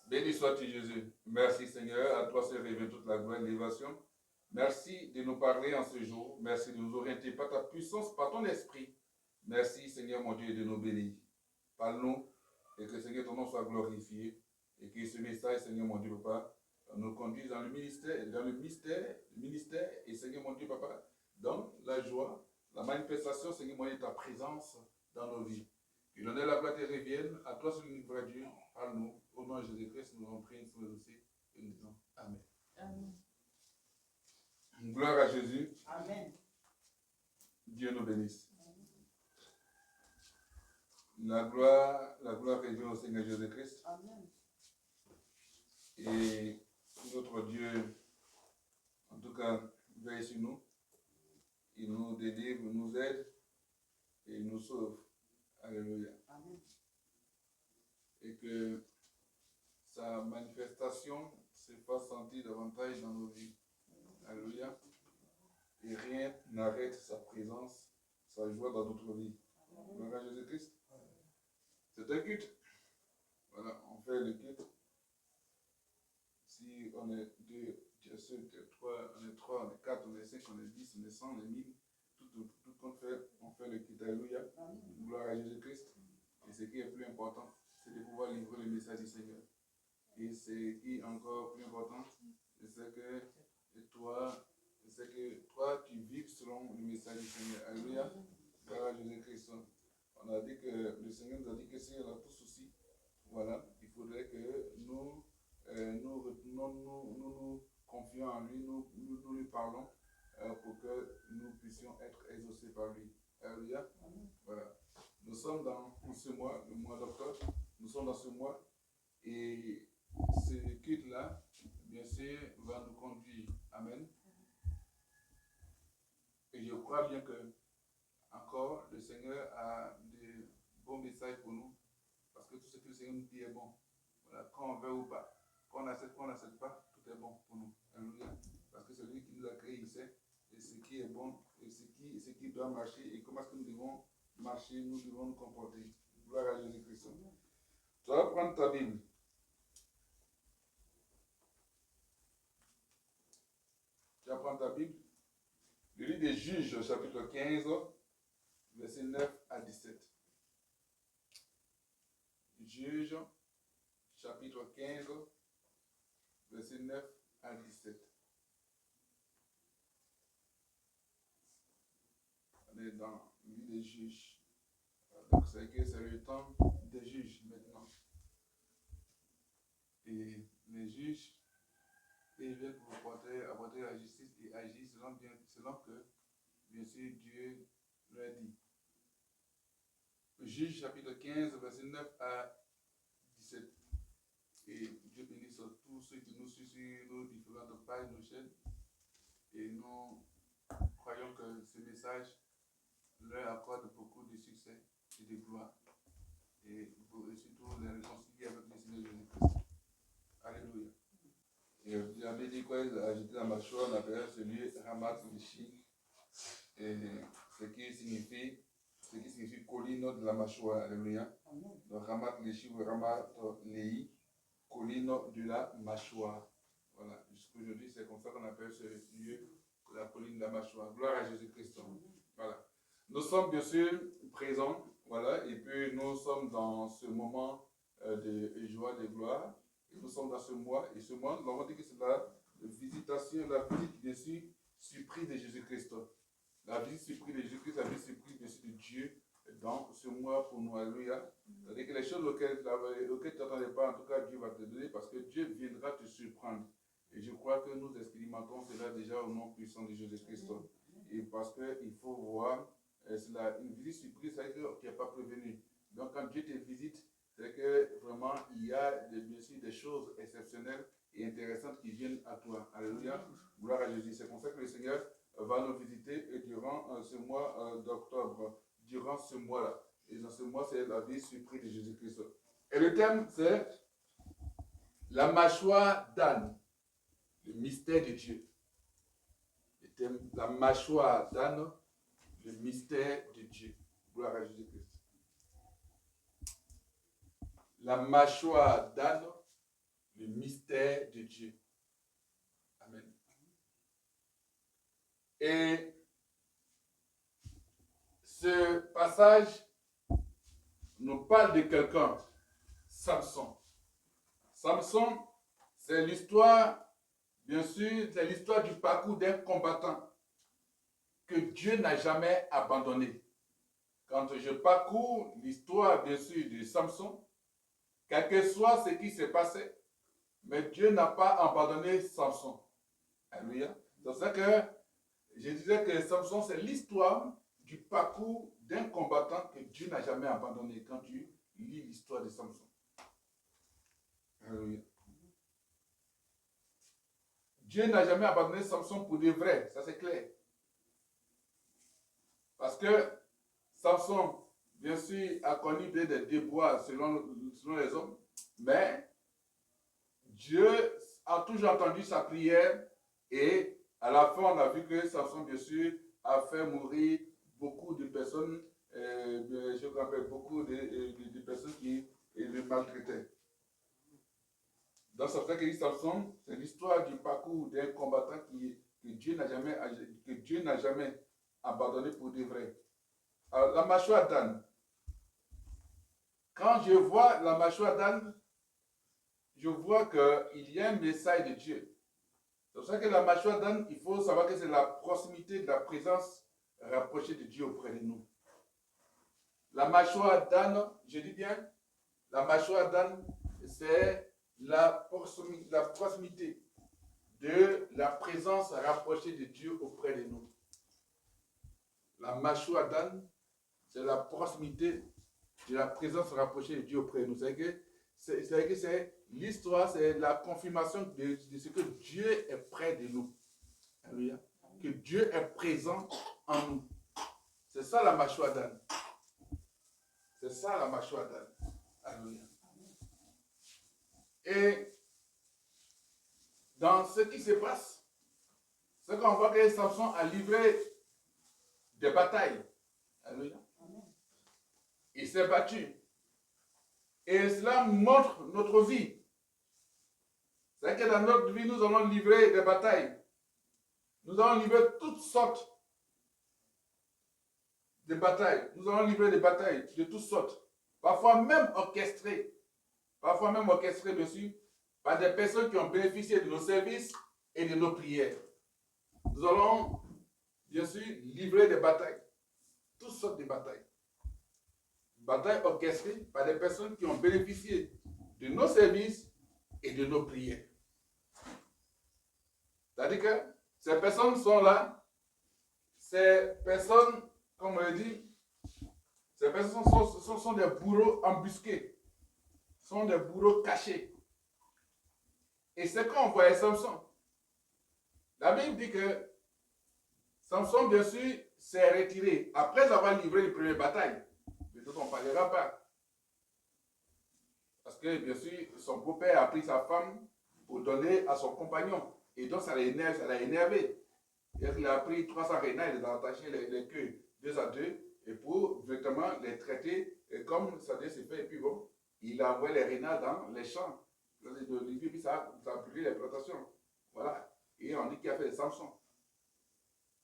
Béni sois-tu, Jésus. Merci, Seigneur. À toi se révèle toute la gloire et l'élévation. Merci de nous parler en ce jour. Merci de nous orienter par ta puissance, par ton esprit. Merci, Seigneur, mon Dieu, de nous bénir. Parle-nous et que, Seigneur, ton nom soit glorifié. Et que ce message, Seigneur, mon Dieu, Papa, nous conduise dans le ministère, et, Seigneur, mon Dieu, Papa, dans la joie, la manifestation, Seigneur, mon Dieu, de ta présence dans nos vies. Que l'honneur et la gloire te reviennent. À toi, seul unique vrai Dieu, parle-nous. Au nom de Jésus-Christ, nous avons prié, nous aussi, et nous disons Amen. Amen. Gloire à Jésus. Amen. Dieu nous bénisse. La gloire revient au Seigneur Jésus-Christ. Amen. Et notre Dieu, en tout cas, veille sur nous. Il nous délivre, nous aide et il nous sauve. Alléluia. Amen. Et que sa manifestation se fasse sentir davantage dans nos vies. Alléluia. Et rien n'arrête sa présence, sa joie dans notre vie. Gloire à Jésus-Christ. C'est un culte. Voilà, on fait le culte. Si on est deux, Dieu seul, trois, on est trois, on est quatre, on est cinq, on est 10, on est 100, on est 1000. Tout qu'on fait, on fait le culte. Alléluia. Gloire à Jésus-Christ. Et ce qui est plus important, c'est de pouvoir livrer le message du Seigneur. Et ce qui est encore plus important, c'est que toi, tu vives selon le message du Seigneur. Alléluia. Gloire à Jésus-Christ. On a dit que le Seigneur nous a dit que si on a tout souci, voilà, il faudrait que nous confions en lui, nous lui parlons pour que nous puissions être exaucés par lui. Alléluia. Voilà. Nous sommes dans ce mois, le mois d'octobre, nous sommes dans ce mois et ce culte-là, bien sûr, va nous conduire. Amen. Et je crois bien que encore le Seigneur a de bons messages pour nous parce que tout ce que le Seigneur nous dit est bon. Voilà, quand on veut ou pas, quand on accepte pas, tout est bon pour nous. Alléluia. Parce que c'est lui qui nous a créé ici et ce qui est bon et ce qui doit marcher et comment est-ce que nous devons marcher, nous devons nous comporter. Gloire à Jésus-Christ. Tu vas prendre ta Bible. Tu vas prendre ta Bible. Le livre des Juges, chapitre 15, versets 9 à 17. Juges, chapitre 15, versets 9 à 17. On est dans le livre des Juges. Donc c'est le temps des juges maintenant. Et les juges, ils viennent pour apporter la justice et agir selon que, bien sûr, Dieu leur dit. Juge chapitre 15, verset 9 à 17. Et Dieu bénisse tous ceux qui nous suivent sur nos différentes pages, nos chaînes. Et nous croyons que ce message leur accorde beaucoup de succès et de gloire. Et surtout les réconcilier avec le Seigneur Jésus-Christ. Alléluia. Et j'avais dit quoi, ajouté dans ma choix, on appelle celui Ramat Lishi. Et ce qui signifie colline de la mâchoire. Alléluia. Donc Ramat Lishi ou Ramat Lei, colline de la mâchoire. Voilà. Jusqu'aujourd'hui, c'est comme ça qu'on appelle ce lieu la colline de la mâchoire. Gloire à Jésus-Christ. Voilà. Nous sommes bien sûr présents, voilà, et puis nous sommes dans ce moment de joie, de gloire. Et nous sommes dans ce mois, et ce mois, nous avons dit que c'est la visitation, la visite bien sûr surprise de Jésus-Christ. La visite surprise de Jésus-Christ, la visite surprise bien sûr de Dieu dans ce mois pour nous. Alléluia. C'est-à-dire que les choses auxquelles tu n'attendais pas, en tout cas Dieu va te donner parce que Dieu viendra te surprendre. Et je crois que nous expérimentons cela déjà au nom puissant de Jésus-Christ. Et parce qu'il faut voir, c'est une visite surprise, c'est-à-dire qu'il n'y a pas prévenu. Donc quand Dieu te visite, c'est que vraiment il y a bien sûr des choses exceptionnelles et intéressantes qui viennent à toi. Alléluia. Gloire à Jésus. C'est pour ça que le Seigneur va nous visiter et durant ce mois d'octobre, durant ce mois-là. Et dans ce mois, c'est la visite surprise de Jésus-Christ. Et le thème, c'est la mâchoire d'âne, le mystère de Dieu. Le thème, la mâchoire d'âne, le mystère de Dieu. Gloire à Jésus-Christ. La mâchoire d'âne, mystères de Dieu. Amen. Et ce passage nous parle de quelqu'un, Samson. Samson, c'est l'histoire, bien sûr, c'est l'histoire du parcours d'un combattant que Dieu n'a jamais abandonné. Quand je parcours l'histoire, bien sûr, de Samson, quel que soit ce qui s'est passé, mais Dieu n'a pas abandonné Samson. Alléluia. C'est ça que je disais que Samson, c'est l'histoire du parcours d'un combattant que Dieu n'a jamais abandonné quand tu lis l'histoire de Samson. Alléluia. Dieu n'a jamais abandonné Samson pour de vrai, ça c'est clair. Parce que Samson, bien sûr, a connu des déboires selon les hommes, mais Dieu a toujours entendu sa prière et à la fin, on a vu que Samson, bien sûr, a fait mourir beaucoup de personnes, je me rappelle beaucoup de personnes qui le maltraitaient. Donc, c'est ça que dit Samson, c'est l'histoire du parcours d'un combattant que Dieu n'a jamais abandonné pour de vrai. Alors, la mâchoire d'âne. Quand je vois la mâchoire d'âne, je vois qu'il y a un message de Dieu. C'est pour ça que la mâchoire d'âne, il faut savoir que c'est la proximité de la présence rapprochée de Dieu auprès de nous. La mâchoire d'âne, je dis bien, la mâchoire d'âne, c'est la proximité de la présence rapprochée de Dieu auprès de nous. La mâchoire d'âne, c'est la proximité de la présence rapprochée de Dieu auprès de nous. C'est-à-dire que c'est l'histoire, c'est la confirmation de ce que Dieu est près de nous. Alléluia. Que Dieu est présent en nous. C'est ça la mâchoire d'âne. C'est ça la mâchoire d'âne. Alléluia. Et dans ce qui se passe, c'est qu'on voit que Samson a livré des batailles. Alléluia. Il s'est battu. Et cela montre notre vie. C'est que dans notre vie, nous allons livrer des batailles. Nous allons livrer toutes sortes de batailles. Nous allons livrer des batailles de toutes sortes. Parfois même orchestrées. Parfois même orchestrées, bien sûr, par des personnes qui ont bénéficié de nos services et de nos prières. Nous allons, bien sûr, livrer des batailles. Toutes sortes de batailles. Batailles orchestrées par des personnes qui ont bénéficié de nos services et de nos prières. C'est-à-dire que ces personnes sont là. Ces personnes, comme on le dit, ces personnes sont des bourreaux embusqués. Sont des bourreaux cachés. Et c'est quand on voyait Samson. La Bible dit que Samson, bien sûr, s'est retiré après avoir livré les premières batailles. Mais dont on ne parlera pas. Parce que, bien sûr, son beau-père a pris sa femme pour donner à son compagnon. Et donc, ça l'a énervé. Il a pris 300 renards, il a attaché les queues 2 à 2, et pour directement les traiter comme ça devait se faire. Et puis bon, il a envoyé les renards dans les champs d'olivier, puis ça a brûlé les plantations. Voilà. Et on dit qu'il a fait des Samson.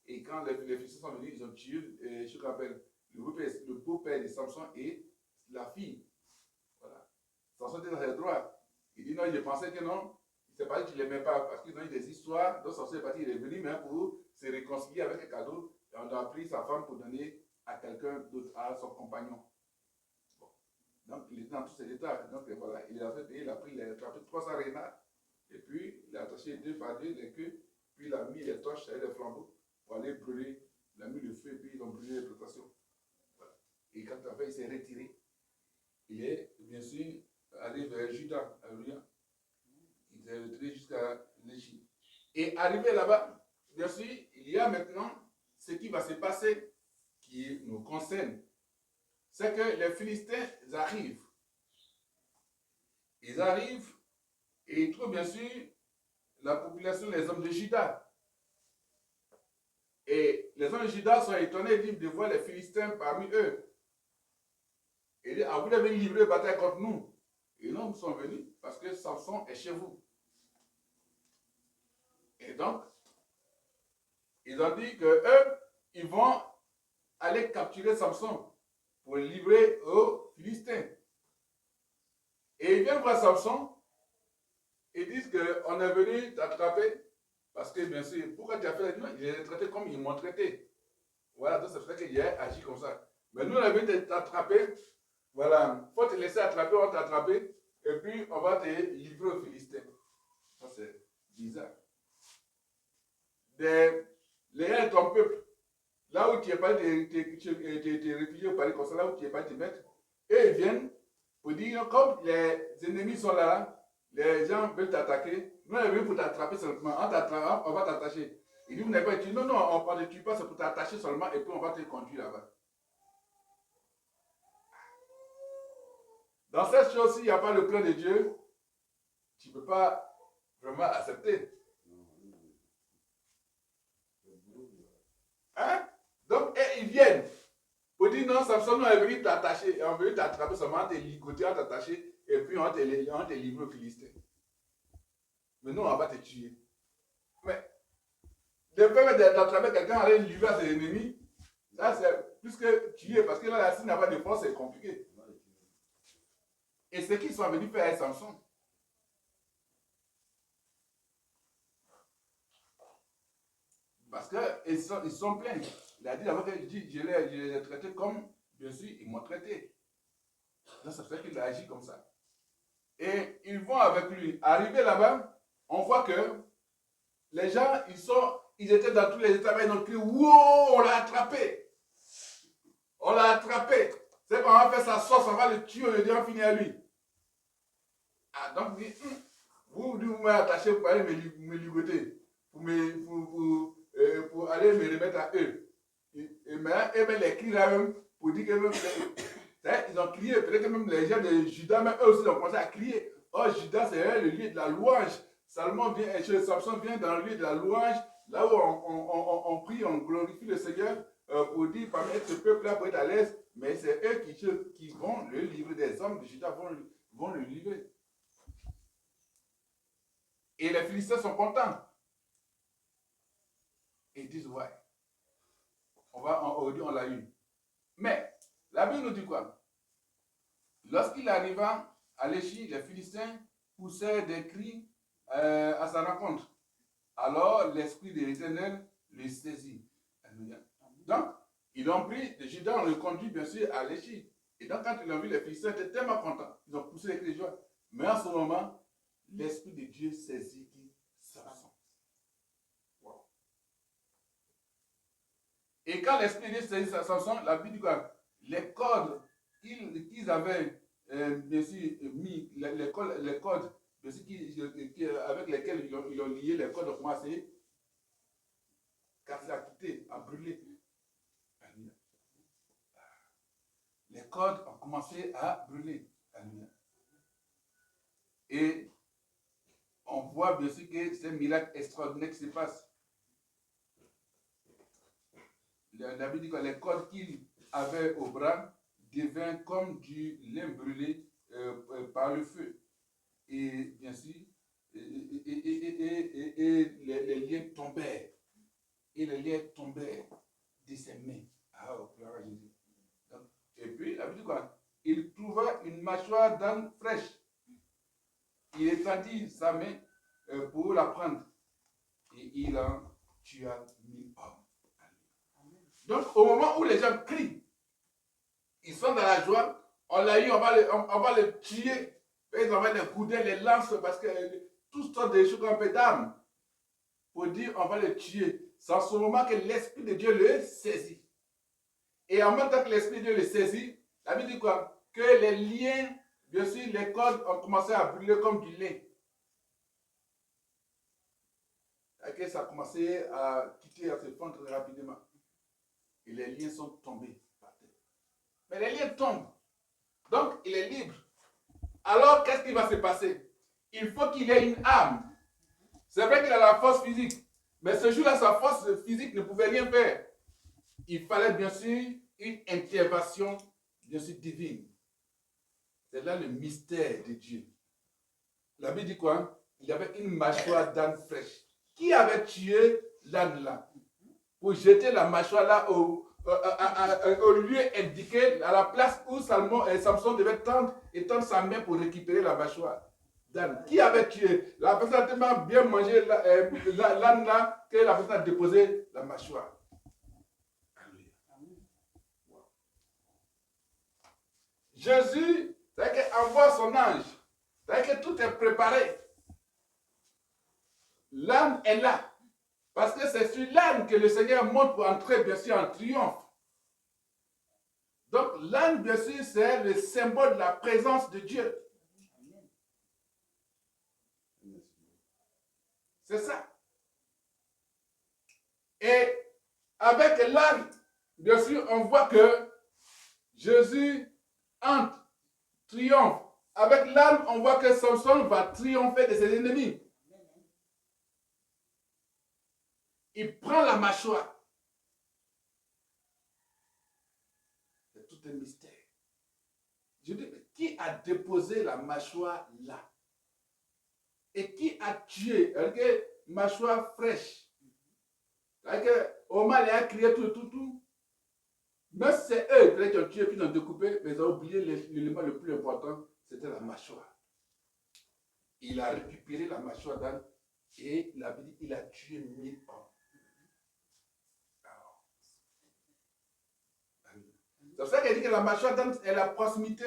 Et quand les fils sont venus, ils ont tué, je me rappelle, le beau-père de Samson et la fille. Voilà. Samson était dans ses droits. Il dit non, il pensait que non. Il s'est pas dit qu'il ne l'aimait pas parce qu'ils ont eu des histoires. Donc Samson est parti, il est venu même pour se réconcilier avec un cadeau. Et on a pris sa femme pour donner à quelqu'un d'autre, à son compagnon. Bon. Donc il était dans tous ses états. Donc voilà, il a fait payer, il a pris 300 renards. Et puis il a attaché 2 par 2 les queues. Puis il a mis les torches et les flambeaux pour aller brûler. Il a mis le feu et puis ils ont brûlé les plantations. Voilà. Et quand il s'est retiré, il est bien sûr allé vers Juda. Alléluia. Il s'est retiré jusqu'à l'Égypte. Et arrivé là-bas, bien sûr, il y a maintenant ce qui va se passer qui nous concerne. C'est que les Philistins arrivent. Ils arrivent et ils trouvent bien sûr la population, les hommes de Juda. Et les hommes de Juda sont étonnés de voir les Philistins parmi eux. Et ils disent, ah, vous avez livré une bataille contre nous. Et non, nous sommes venus parce que Samson est chez vous. Et donc, ils ont dit qu'eux, ils vont aller capturer Samson pour le livrer aux Philistins. Et ils viennent voir Samson et disent qu'on est venu t'attraper parce que, bien sûr, pourquoi tu as fait? Non, ils les traité comme ils m'ont traité. Voilà, donc c'est pour ça qu'il a agi comme ça. Mais nous, on est venu t'attraper. Voilà, il faut te laisser attraper, on va t'attraper et puis on va te livrer aux Philistins. Ça, c'est bizarre. Les gens de ton peuple, là où tu n'es pas tes réfugiés au palais comme ça, là où tu n'es pas te mettre, et ils viennent pour dire, comme les ennemis sont là, les gens veulent t'attaquer, nous on est venus pour t'attraper seulement, on va t'attacher. Il dit, vous n'avez pas tué, non, on ne te tue pas, c'est pour t'attacher seulement et puis on va te conduire là-bas. Dans cette chose-ci, il n'y a pas le plan de Dieu, tu ne peux pas vraiment accepter. Hein? Donc, ils viennent pour dire non, Samson, on est venu t'attacher, on est venu t'attraper seulement, on te ligoter, on t'attacher, et puis on te livre aux Philistins. Mais nous, on va te tuer. Mais, de faire d'attraper quelqu'un, aller le livrer à ses ennemis, ça c'est plus que tuer, parce que là, s'il n'a pas de force, c'est compliqué. Et ce qu'ils sont venus faire à Samson. Parce qu'ils sont pleins. Il a dit d'abord que je les ai traités comme, bien sûr, ils m'ont traité. Donc, ça fait qu'il a agi comme ça. Et ils vont avec lui. Arrivé là-bas, on voit que les gens, ils étaient dans tous les états, ils ont crié, wow, on l'a attrapé. On l'a attrapé. C'est qu'on va faire sa sauce, on va le tuer, on le dit, on finit à lui. Ah, donc, vous m'avez attaché pour aller me ligoter, pour aller me remettre à eux. Et maintenant, les cris là même, pour dire que même, ils ont crié, peut-être que même les gens de Judas, même eux aussi ont commencé à crier. Oh, Judas, c'est le lieu de la louange. Samson vient dans le lieu de la louange, là où on prie, on glorifie le Seigneur pour dire, parmi ce peuple-là, pour être à l'aise, mais c'est eux qui vont le livrer, des hommes de Judas vont le livrer. Et les Philistins sont contents. Et ils disent, ouais, aujourd'hui on l'a eu. Mais, la Bible nous dit quoi? Lorsqu'il arriva à l'Échi, les Philistins poussèrent des cris à sa rencontre. Alors, l'Esprit de l'Éternel les saisit. Donc, ils l'ont pris de Judas, on le conduit bien sûr à l'Échi. Et donc, quand ils l'ont vu, les Philistins étaient tellement contents. Ils ont poussé les cris de joie. Mais en ce moment, l'Esprit de Dieu saisit Samson. Wow. Et quand l'Esprit de Dieu saisit Samson, la Bible dit quoi? Les cordes qu'ils avaient bien sûr mis, les cordes bien sûr, avec lesquelles ils ont lié les cordes ont commencé à quitter, à brûler. Les cordes ont commencé à brûler. Et on voit bien sûr que c'est un miracle extraordinaire qui se passe. La Bible dit que les cordes qu'il avait au bras deviennent comme du lin brûlé par le feu. Et bien sûr, les liens tombaient. Et les liens tombaient de ses mains. Ah, oh, gloire à Jésus. Et puis, la Bible dit quoi? Il trouva une mâchoire d'âne fraîche. Il étendit sa main pour la prendre. Et il en tua 1000 hommes. Donc, au moment où les gens crient, ils sont dans la joie, on l'a eu, on va le tuer. Ils ont les goudins, les lances, parce que tout sortes de choses un peu d'âme. Pour dire, on va le tuer. C'est en ce moment que l'Esprit de Dieu le saisit. Et en même temps que l'Esprit de Dieu le saisit, la Bible dit quoi? Que les liens, bien sûr, les cordes ont commencé à brûler comme du lait. Et ça a commencé à quitter, à se fondre rapidement. Et les liens sont tombés par terre. Mais les liens tombent. Donc, il est libre. Alors, qu'est-ce qui va se passer? Il faut qu'il ait une âme. C'est vrai qu'il a la force physique. Mais ce jour-là, sa force physique ne pouvait rien faire. Il fallait bien sûr une intervention, bien sûr, divine. C'est là le mystère de Dieu. La Bible dit quoi? Il y avait une mâchoire d'âne fraîche. qui avait tué l'âne là pour jeter la mâchoire là au lieu indiqué, à la place où Samson devait tendre sa main pour récupérer la mâchoire d'âne. Qui avait tué? La personne a tellement bien mangé l'âne là que la personne a déposé la mâchoire. Jésus, envoie son ange. C'est-à-dire que tout est préparé. L'âne est là. Parce que c'est sur l'âne que le Seigneur monte pour entrer, bien sûr, en triomphe. Donc, l'âne, bien sûr, c'est le symbole de la présence de Dieu. C'est ça. Et avec l'âne, bien sûr, on voit que Jésus entre, triomphe. Avec l'âne, on voit que Samson va triompher de ses ennemis. Il prend la mâchoire. C'est tout un mystère. Je dis, mais qui a déposé la mâchoire là? Et qui a tué? Mâchoire fraîche. Omar a crié tout. Mais c'est eux qui ont tué, puis ils ont découpé, mais ils ont oublié l'élément le plus important, c'était la mâchoire. Il a récupéré la mâchoire d'âne et il a tué 1000 hommes. C'est pour ça qu'elle dit que la mâchoire d'âne est la proximité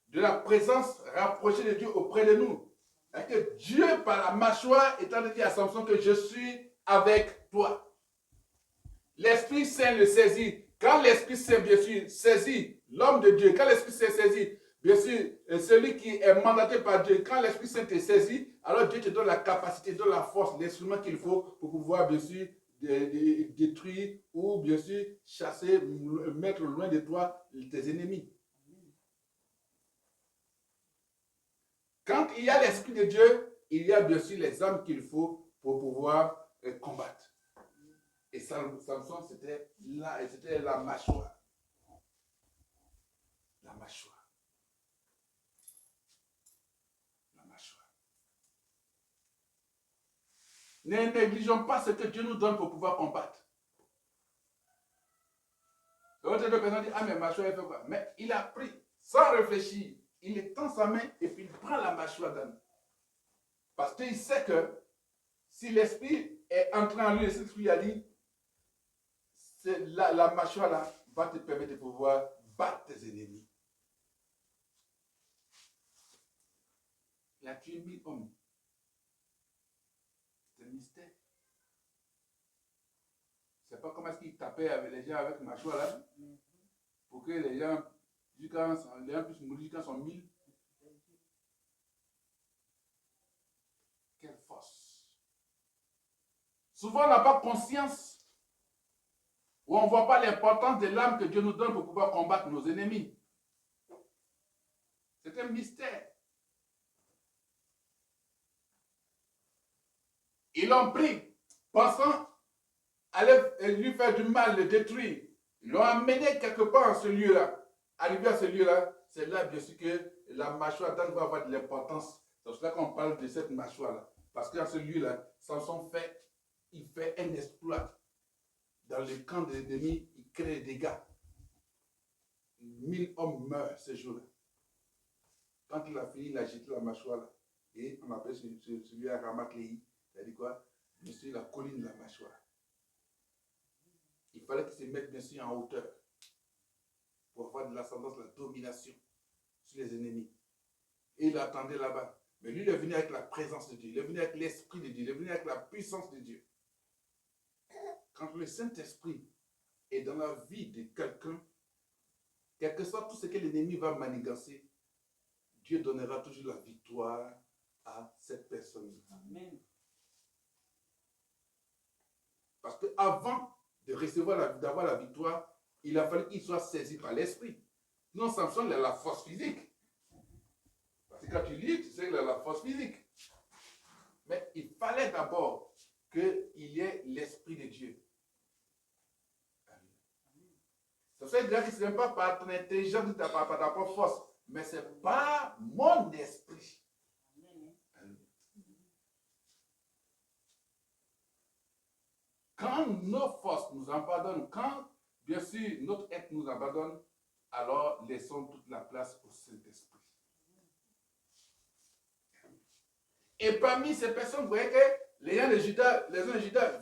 de la présence rapprochée de Dieu auprès de nous. Et que Dieu, par la mâchoire, est en train de dire à Samson que je suis avec toi. L'Esprit Saint le saisit. Quand l'Esprit Saint, bien sûr, saisit l'homme de Dieu, quand l'Esprit Saint saisit, bien sûr, celui qui est mandaté par Dieu, quand l'Esprit Saint te saisit, alors Dieu te donne la capacité, te donne la force, l'instrument qu'il faut pour pouvoir, bien sûr, détruire ou, bien sûr, chasser, mettre loin de toi tes ennemis. Quand il y a l'Esprit de Dieu, il y a, bien sûr, les armes qu'il faut pour pouvoir combattre. Et Samson, c'était la mâchoire. La mâchoire. La mâchoire. Ne négligeons pas ce que Dieu nous donne pour pouvoir combattre. L'autre personne dit, ah mais mâchoire, il fait quoi? Mais il a pris, sans réfléchir, il étend sa main et puis il prend la mâchoire d'âne. Parce qu'il sait que si l'esprit est entré en lui, l'esprit a dit, la mâchoire là va te permettre de pouvoir battre tes ennemis. Il a tué 1000 hommes. C'est un mystère. C'est pas comment est-ce qu'il tapait avec les gens avec la mâchoire là, pour que les gens puissent mourir quand ils sont 1000. Quelle force. Souvent on n'a pas conscience, ou on ne voit pas l'importance de l'âme que Dieu nous donne pour pouvoir combattre nos ennemis. C'est un mystère. Ils l'ont pris, pensant aller lui faire du mal, le détruire. Ils l'ont amené quelque part à ce lieu-là. Arrivé à ce lieu-là, c'est là bien sûr que la mâchoire d'âne va avoir de l'importance. C'est pour cela qu'on parle de cette mâchoire-là. Parce qu'à ce lieu-là, Samson fait un exploit. Dans le camp des ennemis, il crée des dégâts. 1000 hommes meurent ce jour-là. Quand il a fini, il a jeté la mâchoire là. Et on appelle celui-là Ramaklehi. Il a dit quoi? Bien sûr, la colline de la mâchoire. Il fallait qu'il se mette bien sûr en hauteur pour avoir de l'ascendance, de la domination sur les ennemis. Et il attendait là-bas. Mais lui, il est venu avec la présence de Dieu. Il est venu avec l'Esprit de Dieu. Il est venu avec la puissance de Dieu. Quand le Saint-Esprit est dans la vie de quelqu'un, quel que soit tout ce que l'ennemi va manigancer, Dieu donnera toujours la victoire à cette personne. Amen. Parce qu'avant de recevoir d'avoir la victoire, il a fallu qu'il soit saisi par l'Esprit. Sinon, Samson, il a la force physique. Parce que quand tu lis, tu sais qu'il a la force physique. Mais il fallait d'abord qu'il y ait l'Esprit de Dieu. Ça veut dire que ce n'est pas par ton intelligence, par ta propre force, mais c'est par mon esprit. quand nos forces nous abandonnent, quand, bien sûr, notre être nous abandonne, alors laissons toute la place au Saint-Esprit. Et parmi ces personnes, vous voyez que les gens de Juda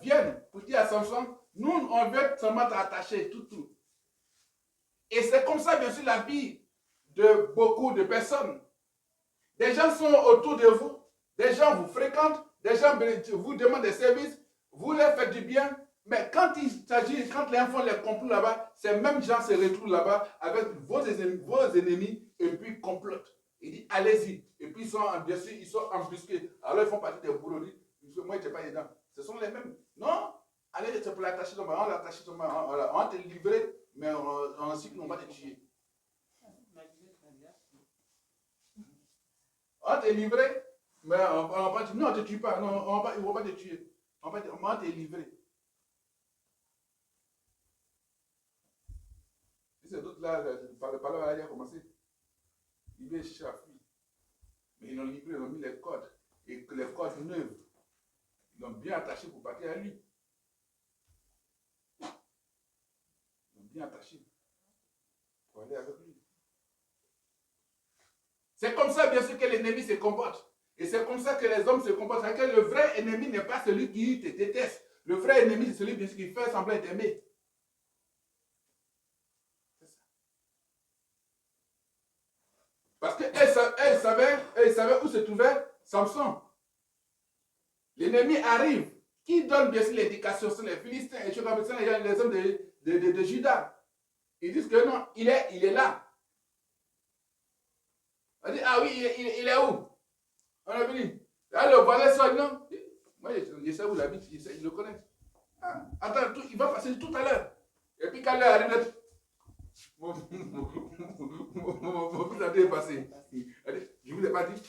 viennent pour dire à Samson, nous, on veut seulement t'attacher, tout. Et c'est comme ça, bien sûr, la vie de beaucoup de personnes. Des gens sont autour de vous, des gens vous fréquentent, des gens vous demandent des services, vous leur faites du bien, mais quand il s'agit, quand les enfants les complotent là-bas, ces mêmes gens se retrouvent là-bas avec vos ennemis et puis complotent. Il dit, allez-y. Et puis, bien sûr, ils sont embusqués. Alors, ils font partie des bourreaux. Moi, je n'étais pas dedans. Ce sont les mêmes. Non, allez, c'est pour l'attacher, on l'attache, on va te livrer, mais ensuite, on va te tuer. On te livrer, mais on va te, non, on ne te tue pas. Non, ils ne vont pas te tuer. On va te livrer. Si c'est d'autres là, par le parler, il a commencé. Il veut échapper. Mais ils l'ont livré, ils ont mis les cordes. Et que les cordes neuves, ils l'ont bien attaché pour partir à lui. Ils l'ont bien attaché pour aller avec lui. C'est comme ça, bien sûr, que l'ennemi se comporte. Et c'est comme ça que les hommes se comportent. C'est que le vrai ennemi n'est pas celui qui te déteste. Le vrai ennemi, c'est celui bien sûr, qui fait semblant t'aimer. C'est ça. Parce qu'elle savait où se trouvait Samson. L'ennemi arrive. Qui donne bien sûr l'indication? C'est les Philistins et les hommes de Juda. Ils disent que non, il est là. On dit, ah oui, il est où? On a venu. Là, le voisin sort, non? Moi, je sais où il habite, il le connaît. Ah, attends, il va passer tout à l'heure. Et puis quand l'heure arrive, mon fils a dû passer. Je ne vous ai pas dit.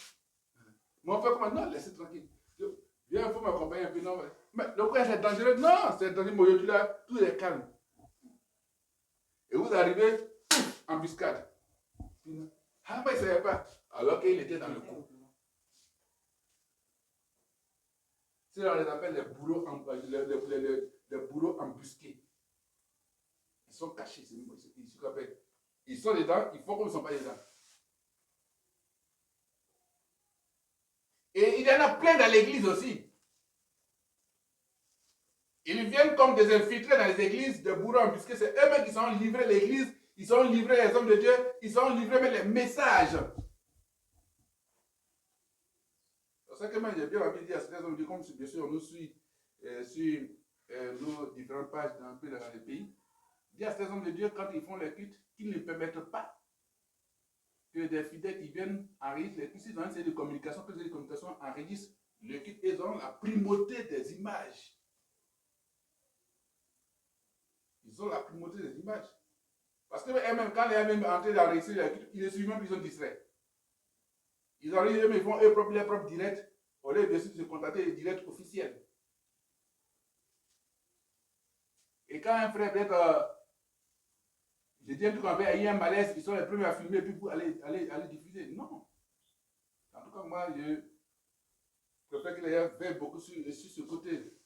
Mon frère, comment? Non, laissez tranquille. Viens, il faut m'accompagner un peu. Non, mais le quoi, c'est dangereux? Non, c'est dangereux, mon Dieu, là, tout est calme. Et vous arrivez, embuscade. Ah, mais il ne savait pas. Alors qu'il était dans le coup. C'est on les appelle les bourreaux embusqués. Ils sont cachés. Ils sont dedans, ils font comme ils ne sont pas dedans. Et il y en a plein dans l'église aussi. Ils viennent comme des infiltrés dans les églises de bourreaux embusqués. C'est eux-mêmes qui sont livrés l'église, ils sont livrés les hommes de Dieu, ils sont livrés même les messages. C'est ça que moi j'ai bien envie de dire à certains hommes de Dieu, comme bien sûr on nous suit sur nos différentes pages dans les pays. Dire à ces hommes de Dieu, quand ils font les cultes, qu'ils ne permettent pas que des fidèles qui viennent enregistrer les cultes. Ils ont une série de communications, que les communications enregistrent le culte. Ils ont la primauté des images. Ils ont la primauté des images. Parce que même quand ils sont en train d'enregistrer les cultes, ils ne suivent même plus, ils sont distraits. Ils enregistrent, ils font leurs propres directs, au lieu de se contenter des directs officiels. Et quand un frère peut-être je dis un truc, il y a un malaise, ils sont les premiers à filmer, puis pour aller diffuser. Non. En tout cas, moi, je préfère que les gens veillent beaucoup sur ce côté.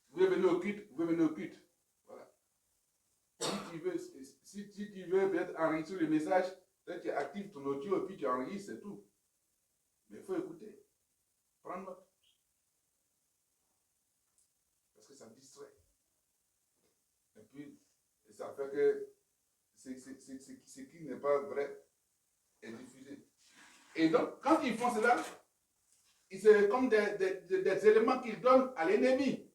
Vous voulez venir au culte, vous pouvez venir au culte. Voilà. Si tu veux peut-être enregistrer le message, peut-être tu actives ton audio et puis tu enregistres, c'est tout. Mais il faut écouter. Prendre note. Parce que ça distrait. Et puis, ça fait que ce qui n'est pas vrai est diffusé. Et donc, quand ils font cela, c'est comme des éléments qu'ils donnent à l'ennemi.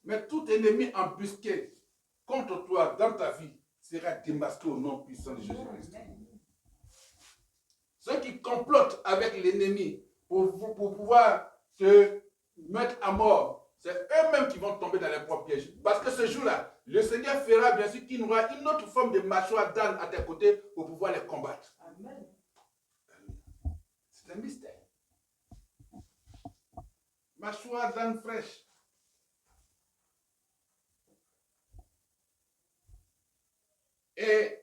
Mais tout ennemi embusqué contre toi dans ta vie sera démasqué au nom puissant de Jésus-Christ. Ceux qui complotent avec l'ennemi pour pouvoir te mettre à mort, c'est eux-mêmes qui vont tomber dans les propres pièges. Parce que ce jour-là, le Seigneur fera bien sûr qu'il y aura une autre forme de mâchoire d'âne à tes côtés pour pouvoir les combattre. Amen. C'est un mystère. Mâchoire d'âne fraîche. Et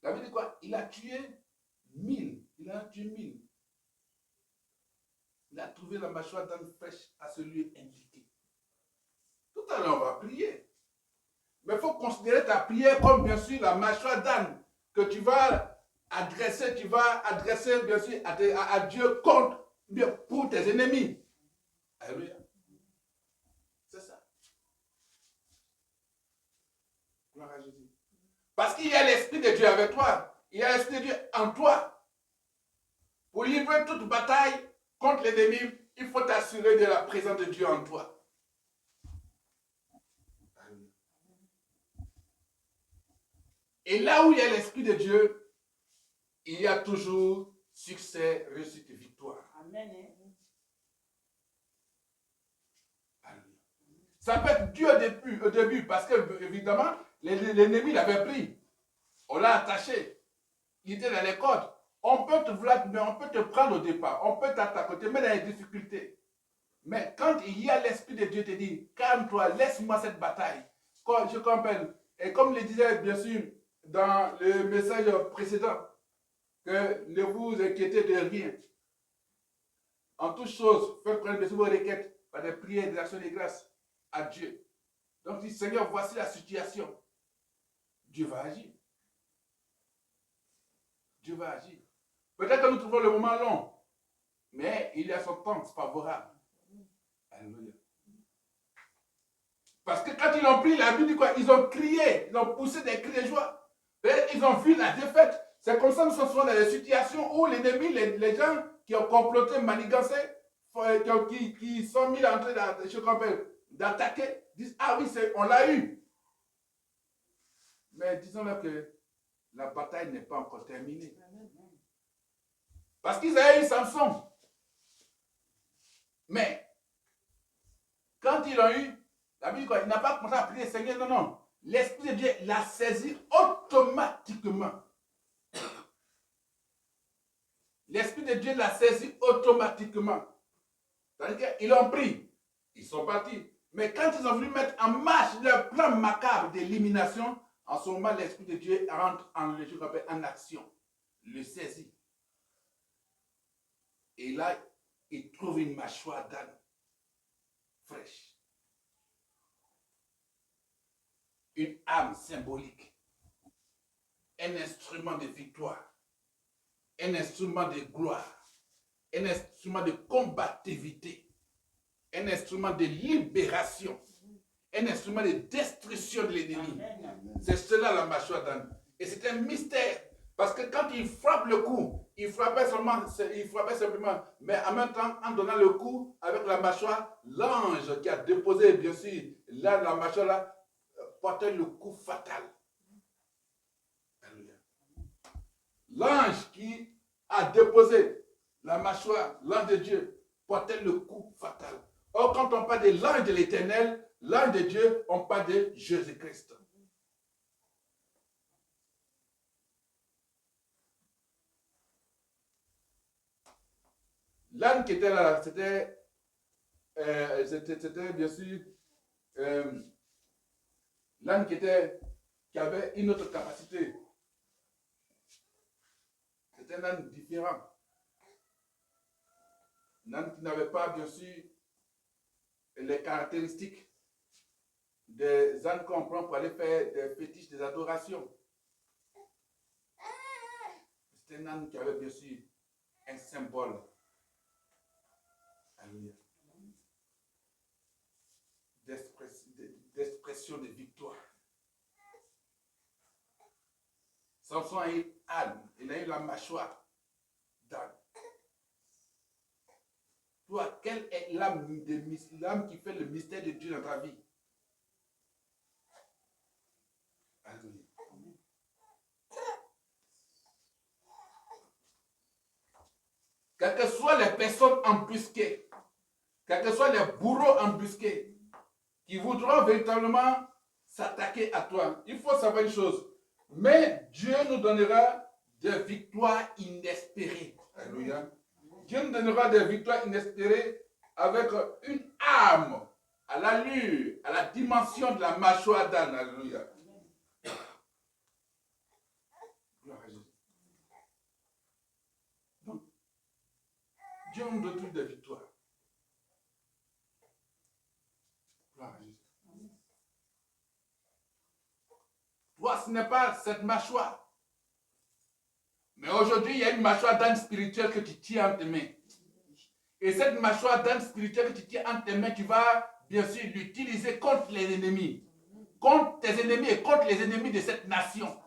la Bible dit quoi? Il a tué 1000. Il a tué 1000. Il a trouvé la mâchoire d'âne fraîche à ce lieu indiqué. Tout à l'heure, on va prier. Mais il faut considérer ta prière comme, bien sûr, la mâchoire d'âne que tu vas adresser bien sûr, à Dieu pour tes ennemis. Alléluia. C'est ça. Gloire à Jésus. Parce qu'il y a l'Esprit de Dieu avec toi. Il y a l'Esprit de Dieu en toi. Pour livrer toute bataille contre l'ennemi, il faut t'assurer de la présence de Dieu en toi. Et là où il y a l'Esprit de Dieu, il y a toujours succès, réussite et victoire. Amen. Ça peut être dur au début parce que, évidemment, l'ennemi l'avait pris. On l'a attaché. Il était dans les cordes. On peut te prendre au départ. On peut t'attaquer, te mettre dans les difficultés. Mais quand il y a l'Esprit de Dieu te dit, calme-toi, laisse-moi cette bataille. Je comprends. Et comme le disait, bien sûr, dans le message précédent, que ne vous inquiétez de rien. En toutes choses, faites connaître vos requêtes par des prières, des actions de grâce à Dieu. Donc, dit Seigneur, voici la situation. Dieu va agir. Dieu va agir. Peut-être que nous trouvons le moment long, mais il y a son temps favorable. Alléluia. Parce que quand ils ont pris la Bible, dit quoi? Ils ont crié, ils ont poussé des cris de joie. Ils ont vu la défaite. C'est comme ça que nous sommes souvent dans des situations où l'ennemi, les gens qui ont comploté, manigancé, qui sont mis en train d'attaquer, disent, ah oui, on l'a eu. Mais disons-leur que la bataille n'est pas encore terminée. Parce qu'ils avaient eu Samson. Mais, quand ils l'ont eu, la Bible dit quoi? Il n'a pas commencé à prier, Seigneur, non, non. L'Esprit de Dieu l'a saisi automatiquement. L'Esprit de Dieu l'a saisi automatiquement. C'est-à-dire qu'ils l'ont pris. Ils sont partis. Mais quand ils ont voulu mettre en marche leur plan macabre d'élimination, en ce moment, l'Esprit de Dieu rentre en action. Le saisit. Et là, il trouve une mâchoire d'âne fraîche. Une âme symbolique. Un instrument de victoire. Un instrument de gloire. Un instrument de combativité. Un instrument de libération. Un instrument de destruction de l'ennemi. C'est cela la mâchoire d'âne. Et c'est un mystère. Parce que quand il frappe le coup, il frappait simplement, mais en même temps, en donnant le coup avec la mâchoire, l'ange qui a déposé, bien sûr, là, la mâchoire là, portait le coup fatal. L'ange qui a déposé la mâchoire, l'ange de Dieu, portait le coup fatal. Or, quand on parle de l'ange de l'Éternel, l'ange de Dieu, on parle de Jésus-Christ. L'âne qui était là, c'était bien sûr l'âne qui avait une autre capacité. C'était un âne différent. Un âne qui n'avait pas, bien sûr, les caractéristiques des ânes qu'on prend pour aller faire des fétiches, des adorations. C'était un âne qui avait, bien sûr, un symbole. D'expression de victoire. Samson a eu âne, il a eu la mâchoire d'âne. Toi, quelle est l'âme qui fait le mystère de Dieu dans ta vie? Alléluia. Quelles que soient les personnes embusquées, quels que soient les bourreaux embusqués, qui voudront véritablement s'attaquer à toi, il faut savoir une chose. Mais Dieu nous donnera des victoires inespérées. Alléluia. Dieu nous donnera des victoires inespérées avec une âme à l'allure, à la dimension de la mâchoire d'âne. Alléluia. Gloire à Jésus. Donc, Dieu nous donne toujours des victoires. Gloire à Jésus. Toi, ce n'est pas cette mâchoire. Mais aujourd'hui, il y a une mâchoire d'âne spirituelle que tu tiens en tes mains. Et cette mâchoire d'âne spirituelle que tu tiens en tes mains, tu vas bien sûr l'utiliser contre les ennemis. Contre tes ennemis et contre les ennemis de cette nation.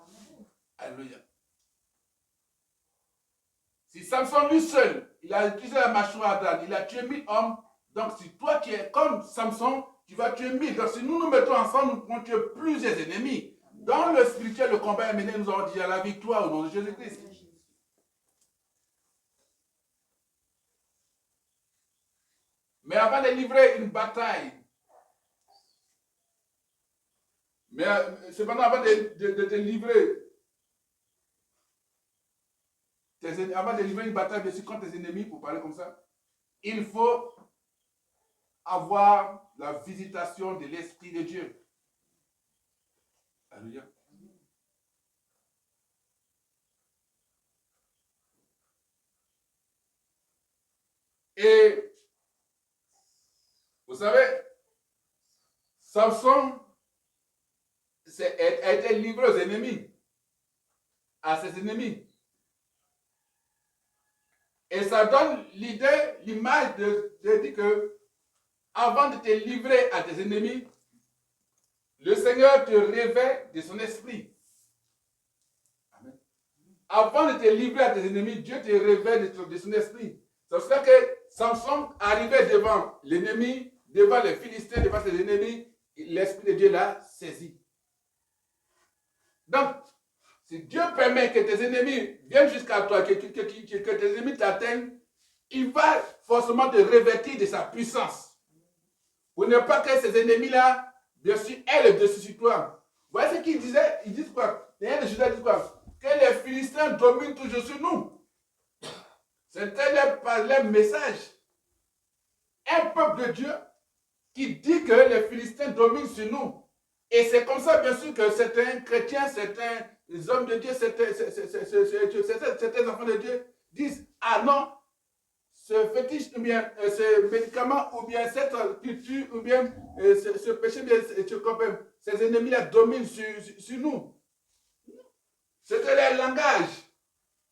Alléluia. Si Samson lui seul, il a utilisé la mâchoire d'âne, il a tué 1000 hommes. Donc si toi tu es comme Samson, tu vas tuer 1000. Donc si nous nous mettons ensemble, nous pouvons tuer plusieurs ennemis. Dans le spirituel, le combat est mené, nous avons déjà la victoire au nom de Jésus-Christ. Mais avant de livrer une bataille, cependant avant de te livrer, avant de livrer une bataille, bien sûr, contre tes ennemis, pour parler comme ça, il faut avoir la visitation de l'Esprit de Dieu. Alléluia. Et vous savez, Samson a été livré aux ennemis, à ses ennemis. Et ça donne l'idée, l'image de dire que avant de te livrer à tes ennemis, le Seigneur te révèle de son esprit. Amen. Avant de te livrer à tes ennemis, Dieu te révèle de son esprit. C'est pour ça que Samson arrivait devant l'ennemi, devant les Philistins, devant ses ennemis, l'Esprit de Dieu l'a saisi. Donc, si Dieu permet que tes ennemis viennent jusqu'à toi, que tes ennemis t'atteignent, il va forcément te revêtir de sa puissance. Pour ne pas que ces ennemis-là, bien sûr, aient le dessus sur toi. Vous voyez ce qu'ils disaient? Ils disent quoi? Les de Juda disent quoi? Que les Philistins dominent toujours sur nous. C'était leur message. Un peuple de Dieu qui dit que les Philistins dominent sur nous. Et c'est comme ça, bien sûr, que certains chrétiens, certains hommes de Dieu, certains enfants de Dieu disent, ah non, ce fétiche, ou bien ce médicament, ou bien cette culture, ou bien ce péché, ces ennemis-là dominent sur nous. C'était leur langage.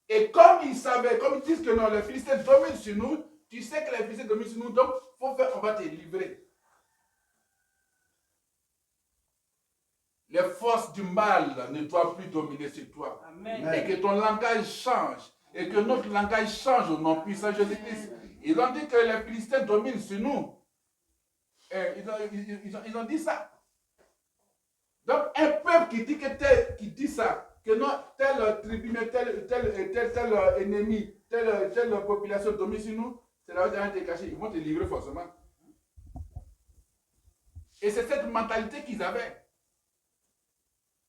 Et comme ils savaient, comme ils disent que non, les Philistins dominent sur nous, tu sais que les Philistins dominent sur nous, donc on va te livrer. Les forces du mal ne doivent plus dominer sur toi. Amen. Et que ton langage change. Et que notre langage change au nom puissant de Jésus-Christ. Ils ont dit que les Philistins dominent sur nous. Et ils ont dit ça. Donc, un peuple qui dit ça, que non, tel tribunal, tel ennemi, telle population domine sur nous, c'est là où ils vont te cacher. Ils vont te livrer forcément. Et c'est cette mentalité qu'ils avaient.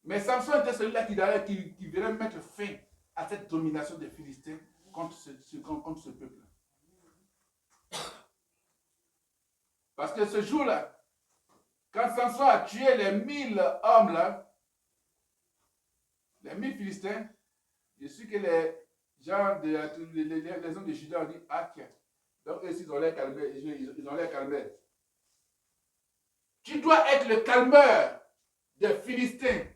Mais Samson était celui-là qui venait mettre fin à cette domination des Philistins contre ce peuple. Parce que ce jour-là, quand Samson a tué les 1000 hommes là, les 1000 Philistins, je suis que les gens, les hommes de Juda ont dit, ah tiens, donc ils ont l'air calmés, ils ont l'air calmés. Tu dois être le calmeur des Philistins.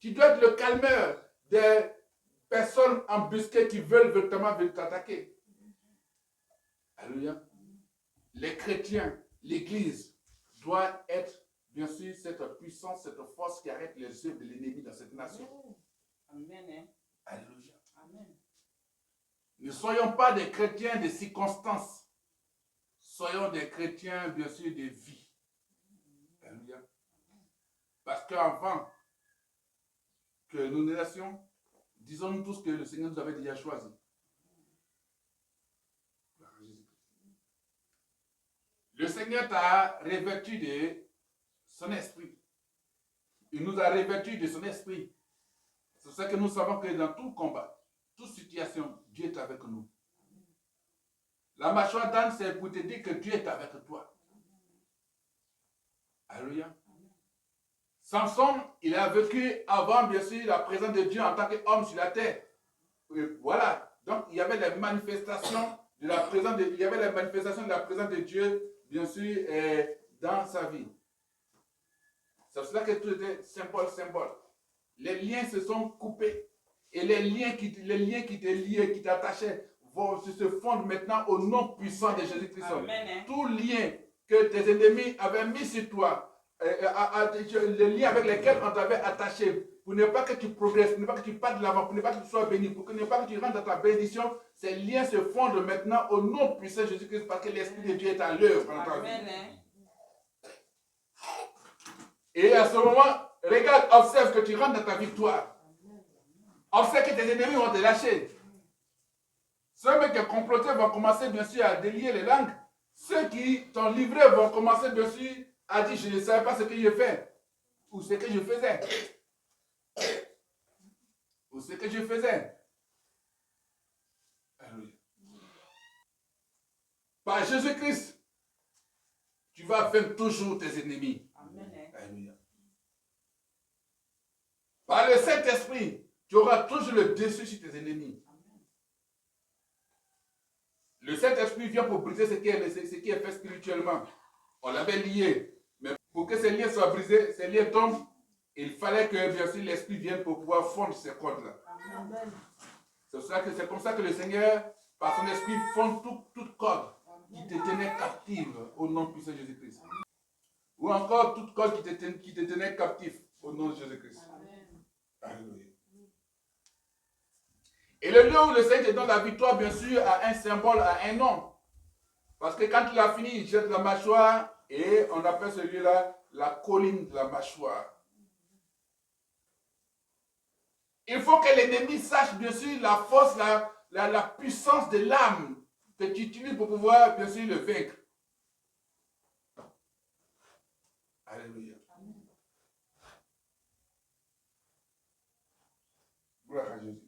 Tu dois être le calmeur des personnes embusquées qui veulent véritablement t'attaquer. Alléluia. Les chrétiens, l'Église, doit être, bien sûr, cette puissance, cette force qui arrête les œuvres de l'ennemi dans cette nation. Amen. Alléluia. Amen. Ne soyons pas des chrétiens de circonstances. Soyons des chrétiens, bien sûr, de vie. Alléluia. Parce qu'avant que nous naissions, disons-nous tous que le Seigneur nous avait déjà choisis. Le Seigneur t'a revêtu de son esprit. Il nous a revêtu de son esprit. C'est ça que nous savons que dans tout combat, toute situation, Dieu est avec nous. La mâchoire d'âne, c'est pour te dire que Dieu est avec toi. Alléluia. Samson, il a vécu avant, bien sûr, la présence de Dieu en tant qu'homme sur la terre. Et voilà. Donc, il y avait des manifestations de la présence il y avait la manifestation de la présence de Dieu, bien sûr, dans sa vie. C'est pour cela que tout était symbole. Les liens se sont coupés. Et les liens qui te liaient, qui t'attachaient, se fondent maintenant au nom puissant de Jésus-Christ. Tout lien que tes ennemis avaient mis sur toi, les liens avec lesquels on t'avait attaché, pour ne pas que tu progresses, pour ne pas que tu partes de l'avant, pour ne pas que tu sois béni, pour ne pas que tu rentres dans ta bénédiction, ces liens se fondent maintenant au nom puissant de Jésus-Christ parce que l'Esprit de Dieu est à l'œuvre dans ta vie. Et à ce moment, regarde, observe que tu rentres dans ta victoire. Observe que tes ennemis vont te lâcher. Ceux qui ont comploté vont commencer bien sûr à délier les langues. Ceux qui t'ont livré vont commencer bien sûr à dire je ne savais pas ce que je fais. Ou ce que je faisais. Ou ce que je faisais. Alléluia. Par Jésus-Christ, tu vas vaincre toujours tes ennemis. Amen. Alléluia. Par le Saint-Esprit, tu auras toujours le dessus sur tes ennemis. Le Saint-Esprit vient pour briser ce qui est fait spirituellement. On l'avait lié. Mais pour que ces liens soient brisés, ces liens tombent, il fallait que bien sûr l'Esprit vienne pour pouvoir fondre ces cordes-là. C'est comme ça que le Seigneur, par son Esprit, fonde toute corde qui te tenait captive au nom puissant de Jésus-Christ. Ou encore toute corde qui te tenait captif au nom de Jésus-Christ. Alléluia. Et le lieu où le Seigneur te donne la victoire, bien sûr, a un symbole, a un nom. Parce que quand il a fini, il jette la mâchoire et on appelle ce lieu-là la colline de la mâchoire. Il faut que l'ennemi sache, bien sûr, la force, la puissance de l'âme que tu utilises pour pouvoir, bien sûr, le vaincre. Alléluia. Gloire à Jésus.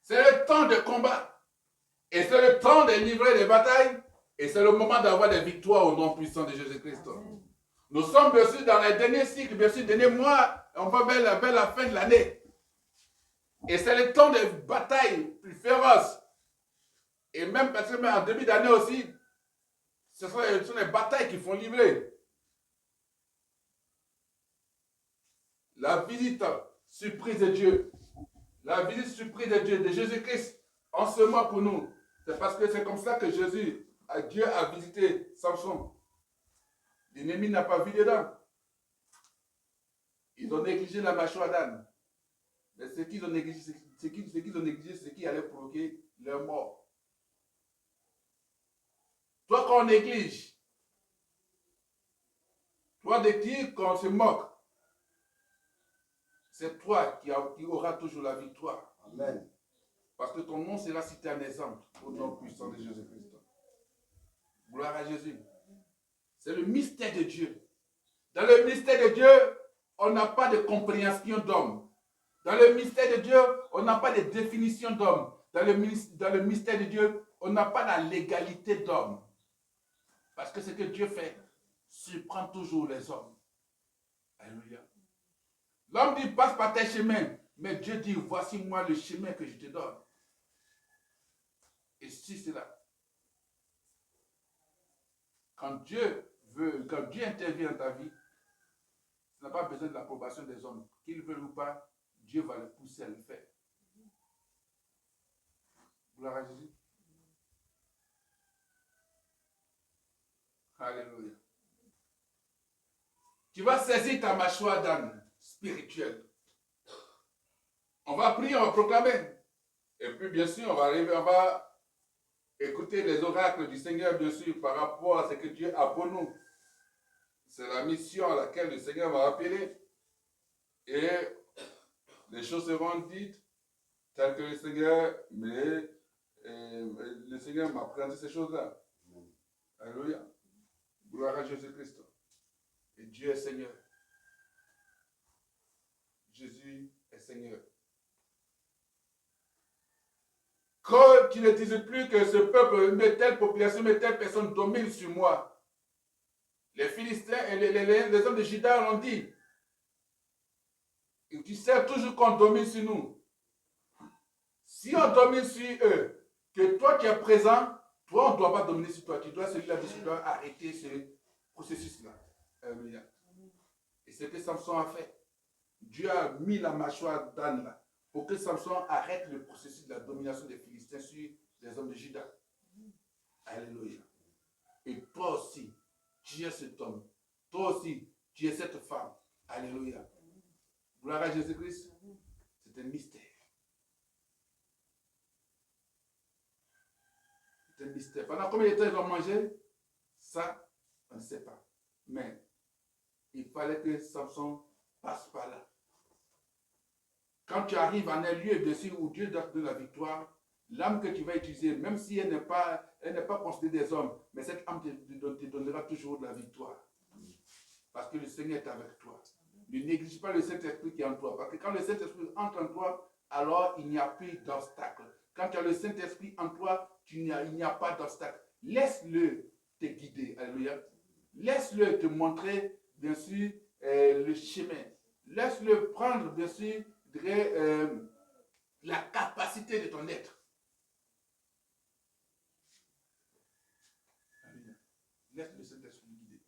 C'est le temps de combat. Et c'est le temps de livrer des batailles. Et c'est le moment d'avoir des victoires au nom puissant de Jésus-Christ. Nous sommes bien sûr dans les derniers cycles, bien sûr, derniers mois. On va vers la fin de l'année. Et c'est le temps de batailles plus féroces. Et même parce que en début d'année aussi, ce sont les batailles qui font livrer. La visite surprise de Dieu. La visite surprise de Dieu, de Jésus-Christ, en ce mois pour nous. C'est parce que c'est comme ça que Dieu a visité Samson. L'ennemi n'a pas vu dedans. Ils ont négligé la mâchoire d'âne. Mais ce qu'ils ont négligé, c'est ce qui allait provoquer leur mort. Toi, quand on néglige, toi, de qui qu'on se moque, c'est toi qui auras toujours la victoire. Amen. Parce que ton nom sera cité en exemple au nom puissant de Jésus-Christ. Gloire à Jésus. C'est le mystère de Dieu. Dans le mystère de Dieu, on n'a pas de compréhension d'homme. Dans le mystère de Dieu, on n'a pas de définition d'homme. Dans le mystère de Dieu, on n'a pas la légalité d'homme. Parce que ce que Dieu fait surprend toujours les hommes. Alléluia. L'homme dit, passe par tes chemins. Mais Dieu dit, voici moi le chemin que je te donne. Et si c'est là, quand Dieu intervient dans ta vie, tu n'as pas besoin de l'approbation des hommes. Qu'ils veulent ou pas, Dieu va le pousser à le faire. Gloire à Jésus. Alléluia. Tu vas saisir ta mâchoire d'âne spirituelle. On va prier, on va proclamer. Et puis, bien sûr, on va écouter les oracles du Seigneur, bien sûr, par rapport à ce que Dieu a pour nous. C'est la mission à laquelle le Seigneur va appeler. Et les choses seront dites telles que le Seigneur m'a présenté ces choses-là. Alléluia. Gloire à Jésus-Christ. Et Dieu est Seigneur. Jésus est Seigneur. Que tu ne dises plus que ce peuple, mais telle population, mais telle personne domine sur moi. Les Philistins et les hommes de Juda l'ont dit. Et tu sais toujours qu'on domine sur nous. Si on domine sur eux, que toi tu es présent, toi on ne doit pas dominer sur toi. Tu dois arrêter ce processus-là. Alléluia. Et c'est ce que Samson a fait. Dieu a mis la mâchoire d'âne là pour que Samson arrête le processus de la domination des Philistins sur les hommes de Juda. Alléluia. Et toi aussi, tu es cet homme. Toi aussi, tu es cette femme. Alléluia. Gloire à Jésus-Christ. C'est un mystère. C'est un mystère. Pendant combien de temps ils ont mangé? Ça, on ne sait pas. Mais il fallait que Samson passe par là. Quand tu arrives en un lieu dessus où Dieu donne la victoire, l'âme que tu vas utiliser, même si elle n'est pas considérée des hommes, mais cette âme te donnera toujours de la victoire. Parce que le Seigneur est avec toi. Ne néglige pas le Saint-Esprit qui est en toi. Parce que quand le Saint-Esprit entre en toi, alors il n'y a plus d'obstacle. Quand tu as le Saint-Esprit en toi, il n'y a pas d'obstacle. Laisse-le te guider. Alléluia. Laisse-le te montrer, bien sûr, le chemin. Laisse-le prendre, bien sûr, la capacité de ton être. Alléluia. Laisse le Saint-Esprit guider.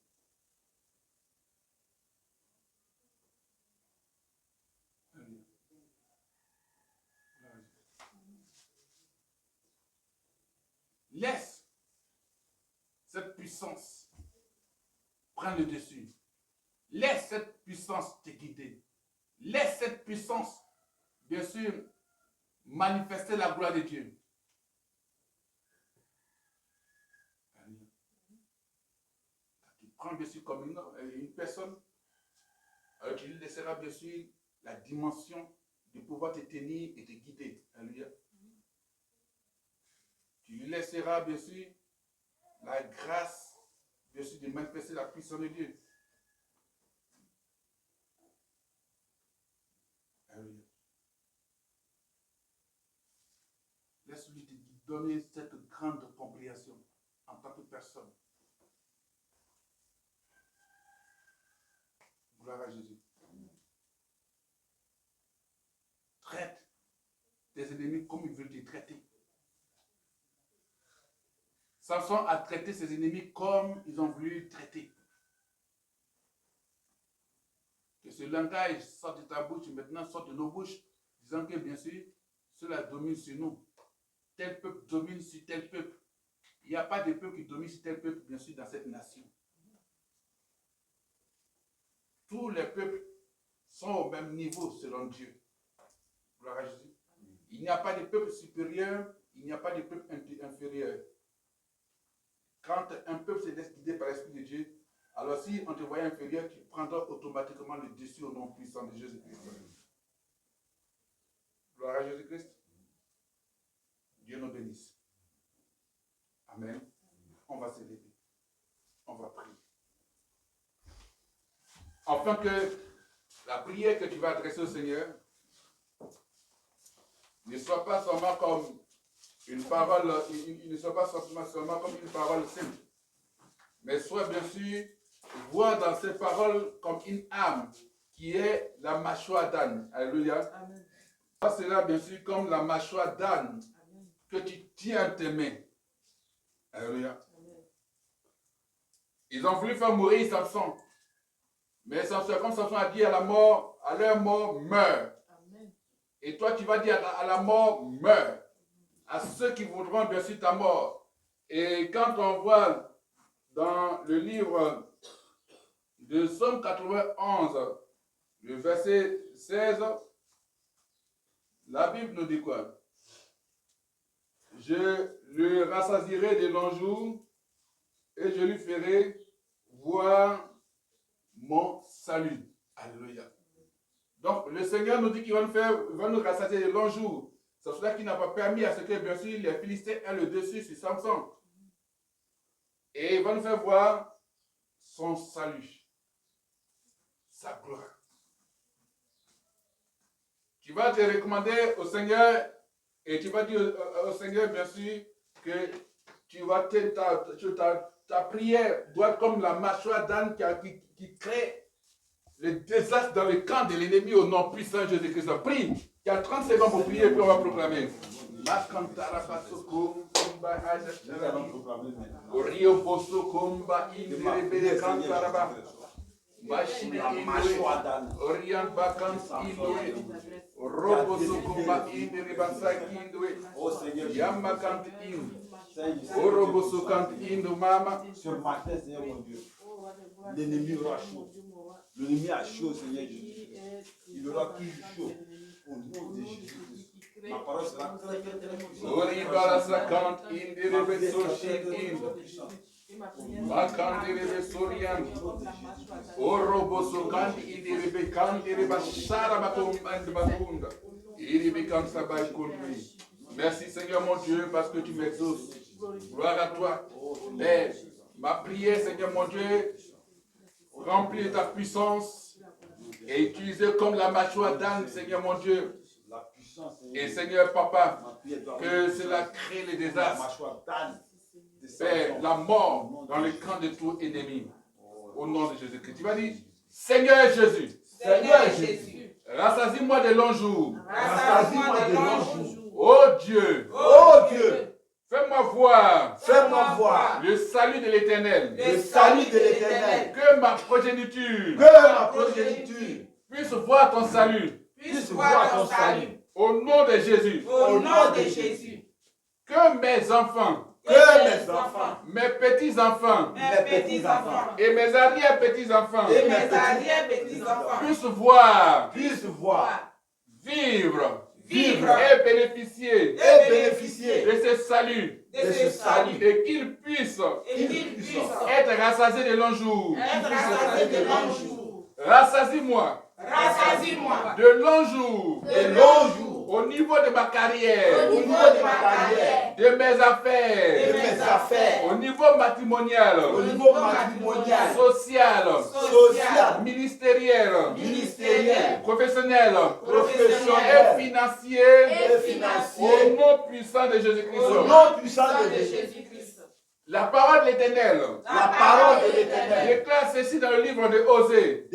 Alléluia. Laisse cette puissance prendre le dessus. Laisse cette puissance te guider. Laisse cette puissance, bien sûr, manifester la gloire de Dieu. Tu prends bien sûr comme une personne, alors tu lui laisseras bien sûr la dimension de pouvoir te tenir et te guider. Alléluia. Tu lui laisseras bien sûr la grâce, bien sûr, de manifester la puissance de Dieu. Alléluia. Laisse-lui te donner cette grande compréhension en tant que personne. Gloire à Jésus. Traite tes ennemis comme ils veulent te traiter. Samson a traité ses ennemis comme ils ont voulu traiter. Que ce langage sorte de ta bouche, maintenant sorte de nos bouches, disant que bien sûr, cela domine sur nous. Tel peuple domine sur tel peuple. Il n'y a pas de peuple qui domine sur tel peuple, bien sûr, dans cette nation. Tous les peuples sont au même niveau selon Dieu. Gloire à Jésus. Il n'y a pas de peuple supérieur, il n'y a pas de peuple inférieur. Quand un peuple se laisse guider par l'Esprit de Dieu, alors si on te voyait inférieur, tu prendras automatiquement le dessus au nom puissant de Jésus-Christ. Gloire à Jésus-Christ. Dieu nous bénisse. Amen. On va se lever. On va prier. Afin que la prière que tu vas adresser au Seigneur ne soit pas seulement comme une parole, ne soit pas seulement comme une parole simple, mais soit bien sûr voir dans ces paroles comme une âme qui est la mâchoire d'âne. Alléluia. Ça sera bien sûr comme la mâchoire d'âne que tu tiens en tes mains. Alléluia. Ils ont voulu faire mourir Samson. Mais Samson, comme Samson a dit à leur mort, meurt. Et toi, tu vas dire à la mort, meurt. À ceux qui voudront bien sûr ta mort. Et quand on voit dans le livre de Somme 91, le verset 16, la Bible nous dit quoi? Je le rassasierai de longs jours et je lui ferai voir mon salut. Alléluia. Donc, le Seigneur nous dit qu'il va nous rassasier de longs jours. C'est cela qui n'a pas permis à ce que, bien sûr, les Philistins aient le dessus sur Samson. Et il va nous faire voir son salut, sa gloire. Tu vas te recommander au Seigneur et tu vas dire au Seigneur, bien sûr, que ta prière doit être comme la mâchoire d'âne qui crée le désastre dans le camp de l'ennemi au nom puissant de Jésus-Christ. Prie. Il y a 30 secondes pour prier et puis on va proclamer. Nous allons proclamer maintenant. Rio Bosso Comba Indre Cantaraba. Machine Orion Bacans Indwe. Roboso Comba Indre Basaki Indwe. Yamakant Indwe. Oroboso Kant Indwe Mama. Ce matin, Seigneur mon Dieu, l'ennemi aura chaud. L'ennemi a chaud, Seigneur Jésus. Il aura toujours chaud. Au nom de Jésus. Ma parole sera très puissante. Oribala Sakant Indre Besoshi Indwe. Makandere Sorian, Oroboso Kandi Idiribe Kandere Bashara Bakunda, Iribe Kansabai Kundri. Merci Seigneur mon Dieu parce que tu m'exauces. Gloire à toi. Père, ma prière Seigneur mon Dieu, remplie de ta puissance et utilisée comme la mâchoire d'âne Seigneur mon Dieu. Et Seigneur Papa, que cela crée les désastres. Père, la mort dans le camp de tout ennemi. Au nom de Jésus-Christ. Tu vas dire, Seigneur Jésus. Seigneur Jésus. Rassasie-moi de longs jours. Rassasie-moi de longs jours. Oh Dieu. Oh Dieu. Fais-moi voir. Fais-moi voir. Le salut de l'Éternel. Le salut de l'Éternel. Que ma progéniture. Que ma progéniture. Puisse voir ton salut. Puisse voir ton salut. Au nom de Jésus. Au nom de Jésus. Que mes enfants. Que mes enfants, mes petits-enfants, et mes arrière-petits-enfants, puissent voir, vivre, et bénéficier, de ce salut, et qu'ils puissent, être rassasiés de longs jours. Rassasie-moi. De longs jours. Au niveau de ma carrière. De mes affaires. Au niveau matrimonial. Social. Ministériel. Professionnel. Et financier. Au nom puissant de Jésus-Christ. La parole de l'Éternel. Déclare ceci dans le livre de Osée.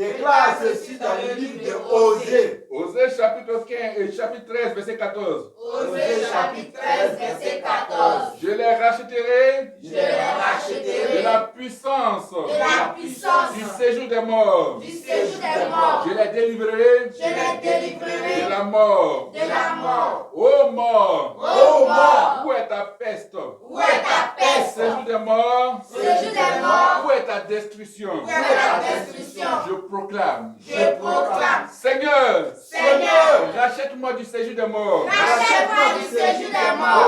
Osée chapitre 15 et chapitre 13 verset 14. Osée chapitre 13 verset 14. Je les racheterai de la puissance du séjour des morts. Je les délivrerai de la mort. Ô mort, où est ta peste? Séjour des morts, où est ta destruction? Je proclame. Seigneur, rachète-moi du séjour des morts.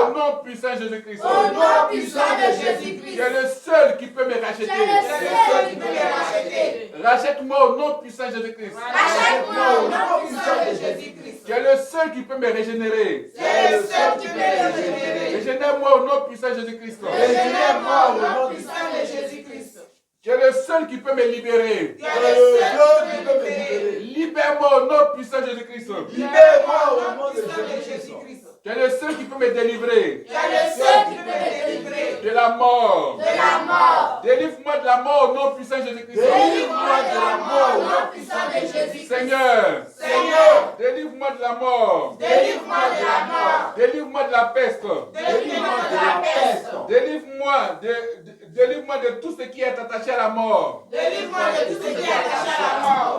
Au nom puissant de Jésus-Christ. Tu es le seul qui peut me racheter. Rachète-moi au nom puissant de Jésus-Christ. Tu es le seul qui peut me régénérer. Régénère-moi au nom puissant de Jésus-Christ. Tu es le seul qui peut me libérer. Libère-moi au nom puissant de Jésus-Christ. Tu es le seul qui peut me délivrer. De la mort. Délivre-moi de la mort au nom puissant de Jésus-Christ. Seigneur, délivre-moi de la mort. Délivre-moi de la peste. Délivre-moi de tout ce qui est attaché à la mort.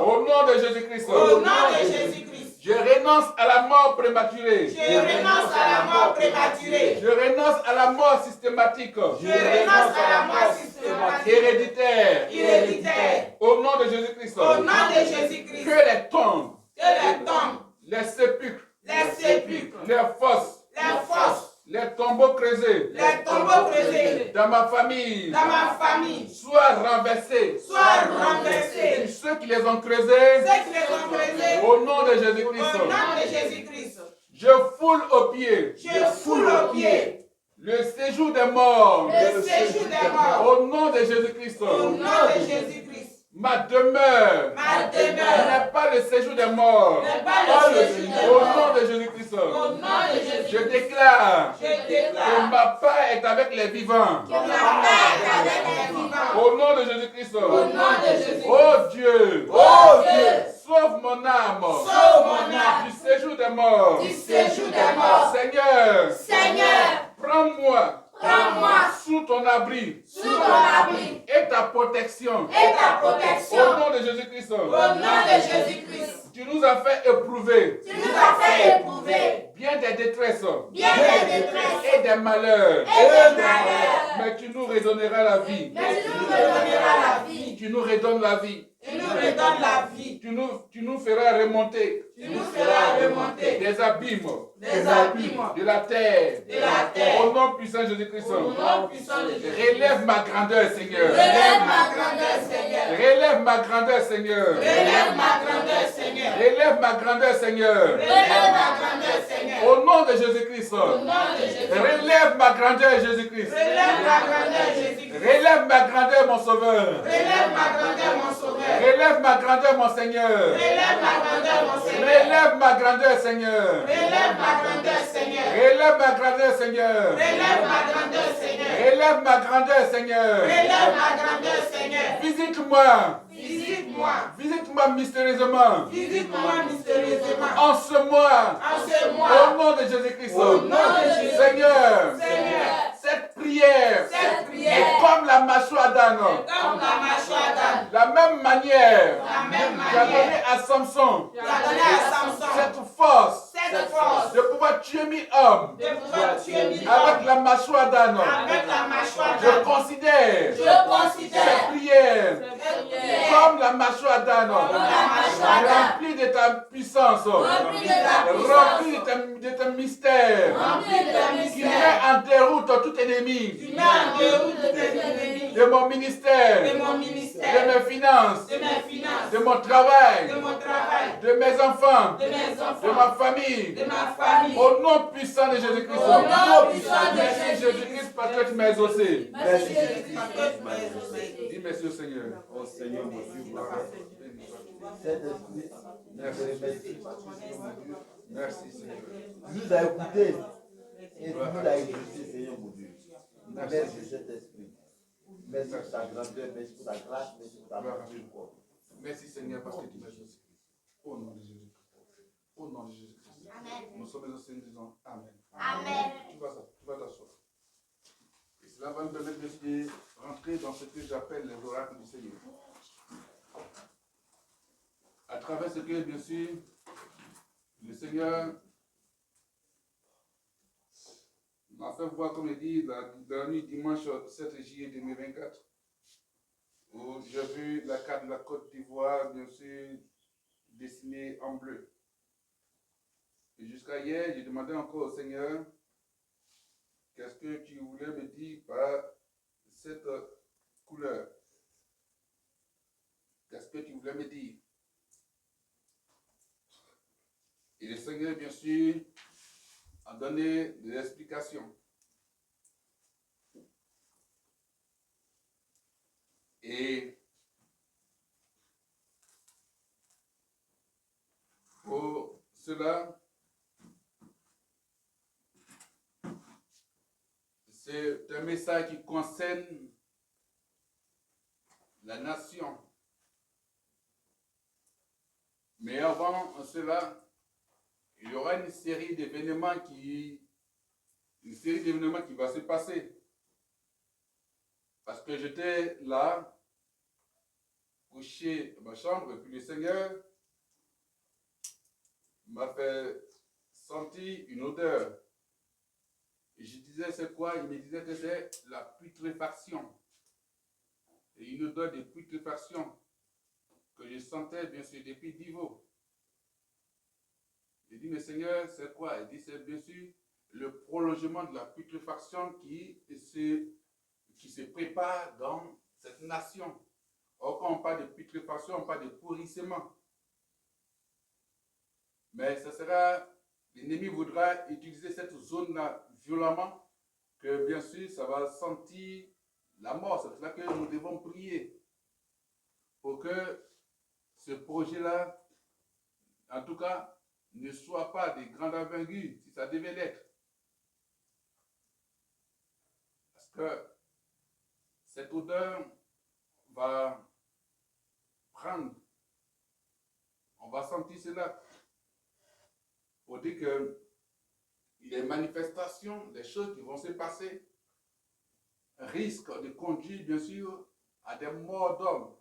Au nom de Jésus-Christ. Je renonce à la mort prématurée. Je renonce à la mort systématique. Héréditaire. Au nom de Jésus-Christ. Que les tombes, les sépulcres, les fosses, les tombeaux creusés, dans ma famille, soient renversés. Ceux qui les ont creusés, au nom de Jésus-Christ. Je foule aux pieds. Le séjour des morts. Au nom de Jésus-Christ. Ma demeure n'est pas le séjour des morts. Au nom de Jésus-Christ. Je déclare que ma part est avec les vivants. Au nom de Jésus-Christ. Oh Dieu. Sauve mon âme. Du séjour des morts. Seigneur. Prends-moi. Prends-moi. Sous ton abri. Sous ton abri. Et ta protection. Et ta protection. Au nom de Jésus-Christ. Au nom de Jésus-Christ. Tu nous as fait éprouver. Tu nous as fait éprouver. Bien des détresses. Bien des détresses. Et des malheurs. Et des malheurs. Mais tu nous redonneras la vie. Mais tu nous redonneras la vie. Tu nous redonnes la vie. Tu nous redonnes la vie. Tu nous feras remonter. Tu nous feras remonter. Des abîmes. Des abîmes. De la terre. De la terre. Au nom puissant de Jésus-Christ. Au nom puissant de Jésus. Relève ma grandeur, Seigneur. Relève ma grandeur, Seigneur. Relève ma grandeur, Seigneur. Relève ma grandeur, Seigneur. Relève ma grandeur, Seigneur. Relève ma grandeur, Seigneur. Au nom de Jésus-Christ. Au nom de Jésus. Relève ma grandeur, Jésus-Christ. Relève ma grandeur, Jésus. Relève ma grandeur, mon Sauveur. Relève ma grandeur, mon Sauveur. Relève ma grandeur, mon Seigneur. Relève ma grandeur, mon Seigneur. Relève ma grandeur, Seigneur. Relève ma grandeur, Seigneur. Relève ma grandeur, Seigneur. Relève ma grandeur, Seigneur. Relève ma grandeur, Seigneur. Relève ma grandeur, Seigneur. Visite-moi. Visite-moi. Visite-moi mystérieusement. Visite-moi mystérieusement. En ce mois. En ce mois. Au nom de Jésus-Christ. Au nom de Jésus. Seigneur. Seigneur. Cette prière. Cette prière. Est comme la mâchoire d'âne. Comme la mâchoire d'âne. La même manière. La même Tu as manière. donné à Samson. Tu as donné à Samson. Cette force. Cette force. De pouvoir tuer 1000 hommes. De pouvoir tuer 1000 Avec hommes. la mâchoire d'âne. Avec la mâchoire Je d'âne. considère. Je considère. Cette prière. Cette prière. Comme la mâchoire d'âne. Comme la mâchoire d'âne. Remplie de ta puissance. Remplie de ta puissance. Remplie de tes mystères. Remplie de ta Qui met mystère. en déroute tout ennemi. Tu mets en déroute de tes ennemis. De mon ministère. De mon De ministère. mes finances. De mes finances. De mon travail. De mon travail. De mes enfants. De mes De enfants. ma famille. De ma famille. Au nom puissant de Jésus-Christ. Au nom puissant de Merci Jésus. Jésus-Christ parce que tu m'as exaucé. Merci Jésus parce que tu m'as exaucé. Dis merci au Seigneur. Oh Seigneur, mon Dieu, Saint-Esprit, Merci. merci. Merci Seigneur. Tu nous as écoutés et tu nous as exaucés, Seigneur, mon Dieu. Merci. Merci, Saint-Esprit. Merci pour ta grandeur, merci pour ta grâce, merci pour ta miséricorde. Merci Seigneur parce que tu m'as exaucé. Au nom de Jésus. Au nom de Jésus-Christ. Nous sommes exaucés, nous disons Amen. Amen. Tu vas t'asseoir. Et cela va me permettre de rentrer dans ce que j'appelle les oracles du Seigneur. À travers ce que, bien sûr, le Seigneur m'a fait voir, comme il dit, la nuit dimanche 7 juillet 2024, où j'ai vu la carte de la Côte d'Ivoire, bien sûr, dessinée en bleu. Et jusqu'à hier, j'ai demandé encore au Seigneur, qu'est-ce que tu voulais me dire par cette couleur? Qu'est-ce que tu voulais me dire? Et le Seigneur, bien sûr, a donné des explications. Et pour cela, c'est un message qui concerne la nation. Mais avant cela, il y aura une série d'événements qui va se passer. Parce que j'étais là, couché dans ma chambre, et puis le Seigneur m'a fait sentir une odeur. Et je disais, c'est quoi? Il me disait que c'est la putréfaction. Et une odeur de putréfaction que je sentais, bien sûr, depuis Divo. Il dit, mais Seigneur, c'est quoi? Il dit, c'est bien sûr le prolongement de la putréfaction qui se prépare dans cette nation. Or, quand on parle de putréfaction, on parle de pourrissement. Mais ce sera, l'ennemi voudra utiliser cette zone-là violemment, que bien sûr, ça va sentir la mort. C'est pour cela que nous devons prier pour que ce projet-là, en tout cas, ne soit pas de grande envergure, si ça devait l'être. Parce que cette odeur va prendre, on va sentir cela. Pour dire que les manifestations, les choses qui vont se passer risque de conduire, bien sûr, à des morts d'hommes,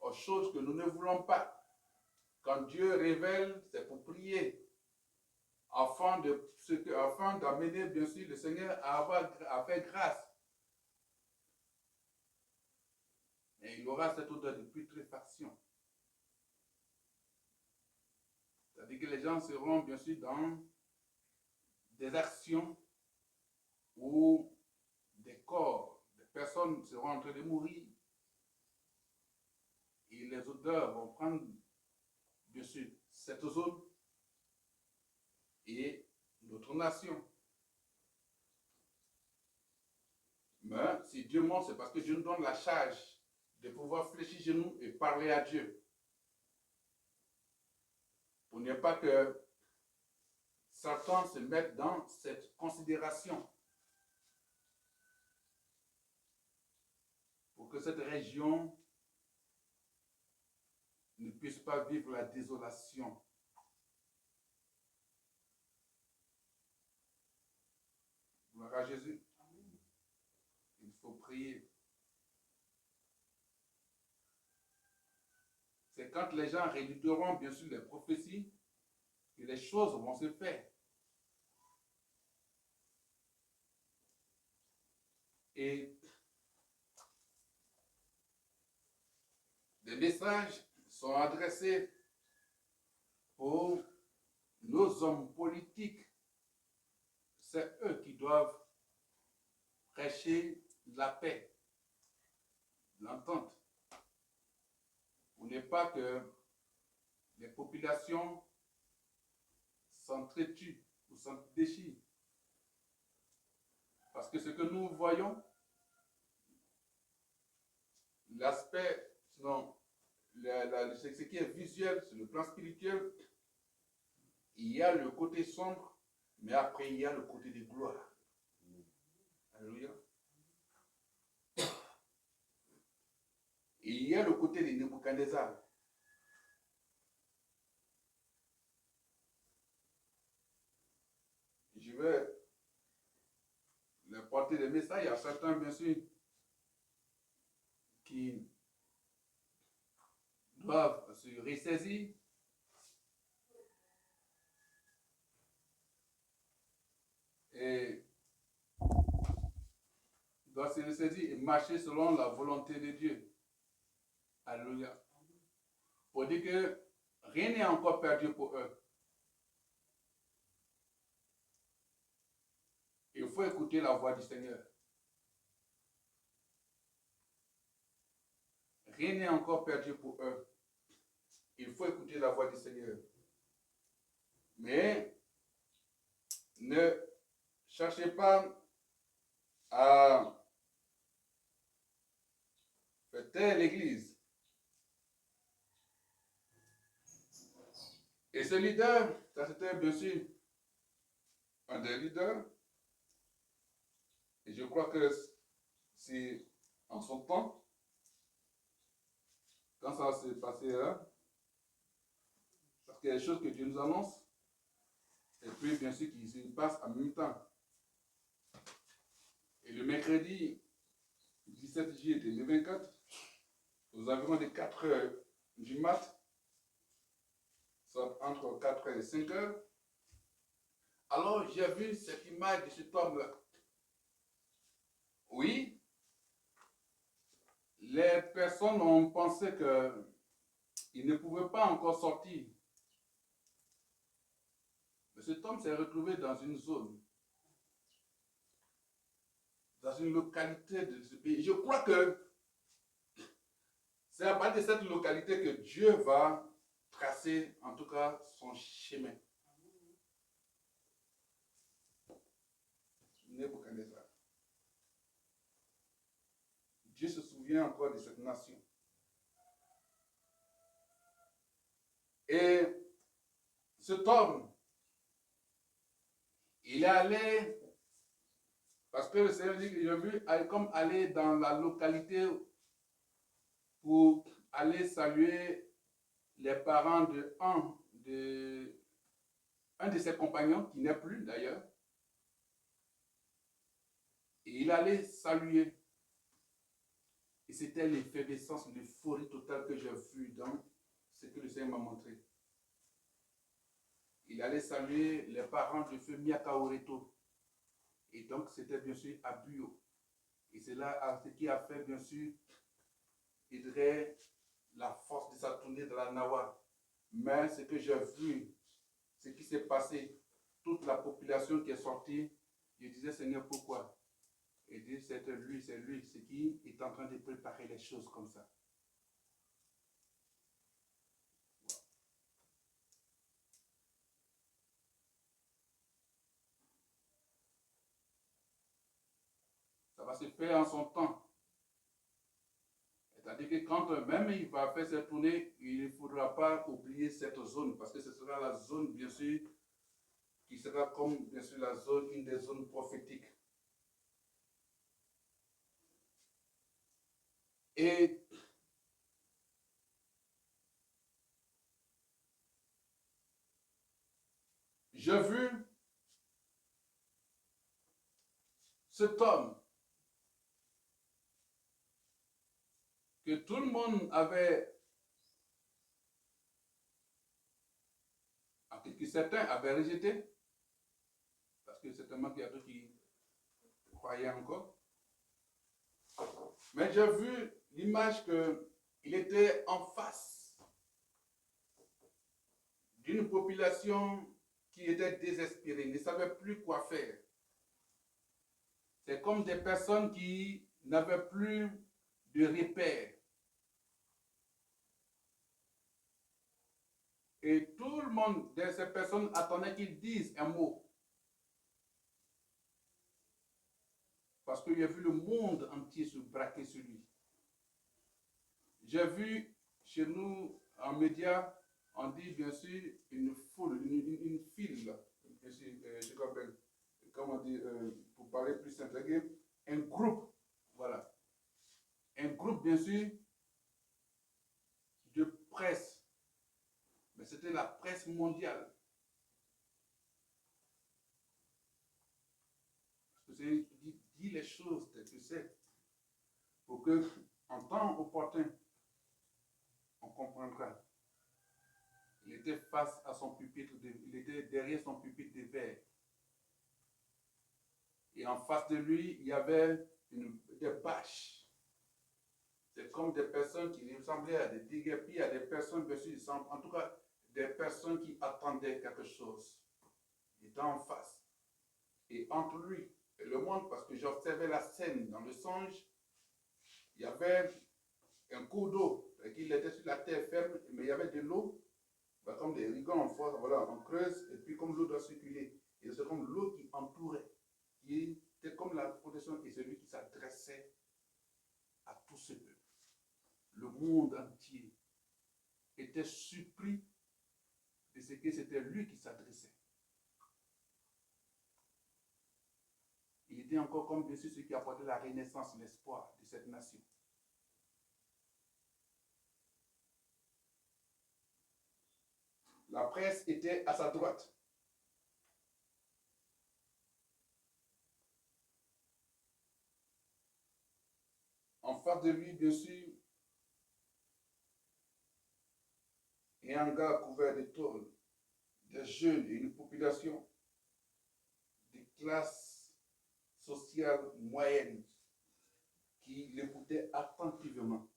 aux choses que nous ne voulons pas. Quand Dieu révèle, c'est pour prier, afin d'amener, bien sûr, le Seigneur à faire grâce. Et il y aura cette odeur de putréfaction. C'est-à-dire que les gens seront, bien sûr, dans des actions où des corps, des personnes seront en train de mourir. Et les odeurs vont prendre, bien sûr, cette zone et notre nation. Mais si Dieu montre, c'est parce que Dieu nous donne la charge de pouvoir fléchir genoux et parler à Dieu. Pour ne pas que Satan se mette dans cette considération. Pour que cette région ne puisse pas vivre la désolation. Gloire à Jésus. Il faut prier. C'est quand les gens réduiront bien sûr les prophéties que les choses vont se faire. Et des messages sont adressés pour nos hommes politiques. C'est eux qui doivent prêcher la paix, l'entente. Pour ne pas que les populations s'entretuent ou s'endéchirent. Parce que ce que nous voyons, l'aspect, sinon, ce qui est visuel sur le plan spirituel, il y a le côté sombre, mais après il y a le côté de gloire. Alléluia. Et il y a le côté de Nebuchadnezzar. Je vais leur porter des messages. Il y a certains, bien sûr, qui doivent se ressaisir. Et doivent se ressaisir et marcher selon la volonté de Dieu. Alléluia. Pour dire que rien n'est encore perdu pour eux. Il faut écouter la voix du Seigneur. Rien n'est encore perdu pour eux. Il faut écouter la voix du Seigneur. Mais ne cherchez pas à faire taire l'Église. Et ce leader, ça c'était bien sûr un des leaders. Et je crois que c'est en son temps, quand ça s'est passé là, parce qu'il y a des choses que Dieu nous annonce, et puis bien sûr qui se passent en même temps. Et le mercredi 17 juillet 2024, aux environs de 4 heures du mat, soit entre 4 heures et 5 heures, alors j'ai vu cette image de cet homme-là. Oui, les personnes ont pensé qu'il ne pouvait pas encore sortir. Mais cet homme s'est retrouvé dans une zone, dans une localité de ce pays. Je crois que c'est à partir de cette localité que Dieu va tracer, en tout cas, son chemin. Nebuchadnezzar. Dieu se souvient encore de cette nation. Et cet homme, il est allé, parce que le Seigneur dit qu'il a vu comme aller dans la localité pour aller saluer les parents de un de ses compagnons, qui n'est plus d'ailleurs. Et Et il allait saluer. Et c'était l'effervescence, l'euphorie totale que j'ai vue dans ce que le Seigneur m'a montré. Il allait saluer les parents de feu Miakaoreto. Et donc, c'était bien sûr à Buyo. Et c'est là ce qui a fait, bien sûr, il dirait la force de sa tournée dans la Nawa. Mais ce que j'ai vu, ce qui s'est passé, toute la population qui est sortie, je disais, Seigneur, pourquoi? Et dit, c'est lui, c'est qui est en train de préparer les choses comme ça. Ça va se faire en son temps. C'est-à-dire que quand même il va faire cette tournée, il ne faudra pas oublier cette zone, parce que ce sera la zone, bien sûr, qui sera comme, bien sûr, la zone, une des zones prophétiques. Et j'ai vu cet homme que tout le monde avait, que certains avaient rejeté, parce que certainement qu'il y a d'autres qui croyaient encore. Mais j'ai vu l'image qu'il était en face d'une population qui était désespérée, ne savait plus quoi faire. C'est comme des personnes qui n'avaient plus de repères. Et tout le monde de ces personnes attendait qu'ils disent un mot. Parce qu'il a vu le monde entier se braquer sur lui. J'ai vu chez nous, en médias, on dit bien sûr une foule, une file, bien sûr, je rappelle, comment dire, pour parler plus simple, un groupe, voilà. Un groupe, bien sûr, de presse. Mais c'était la presse mondiale. Parce que c'est dit les choses telles que c'est. Pour que, en temps opportun, on comprendra. Il était face à son pupitre, il était derrière son pupitre de verre. Et en face de lui, il y avait des bâches. C'est comme des personnes qui ressemblaient à des déguerpis, à des personnes, en tout cas, des personnes qui attendaient quelque chose. Il était en face. Et entre lui et le monde, parce que j'observais la scène dans le songe, il y avait un cours d'eau, il était sur la terre ferme, mais il y avait de l'eau, comme des rigons en force, voilà, on creuse, et puis comme l'eau doit circuler. Et c'est comme l'eau qui entourait, qui était comme la protection, et celui qui s'adressait à tout ce peuple. Le monde entier était surpris de ce que c'était lui qui s'adressait. Il était encore comme bien sûr ce qui apportait la renaissance, l'espoir de cette nation. La presse était à sa droite. En face de lui, bien sûr, et un gars couvert de tôle, des jeunes et une population de classe sociale moyenne qui l'écoutaient attentivement.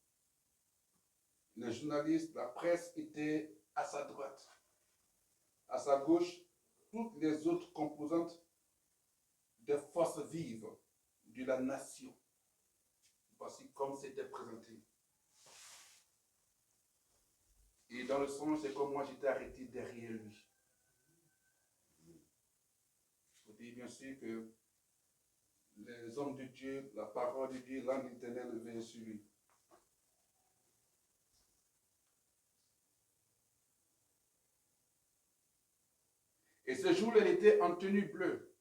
Les journalistes, la presse était à sa droite. À sa gauche, toutes les autres composantes des forces vives de la nation. Voici comme c'était présenté. Et dans le songe, c'est comme moi j'étais arrêté derrière lui. Il faut dire bien sûr que les hommes de Dieu, la parole de Dieu, l'ange éternel veille sur lui. Et ce jour, il était en tenue bleue.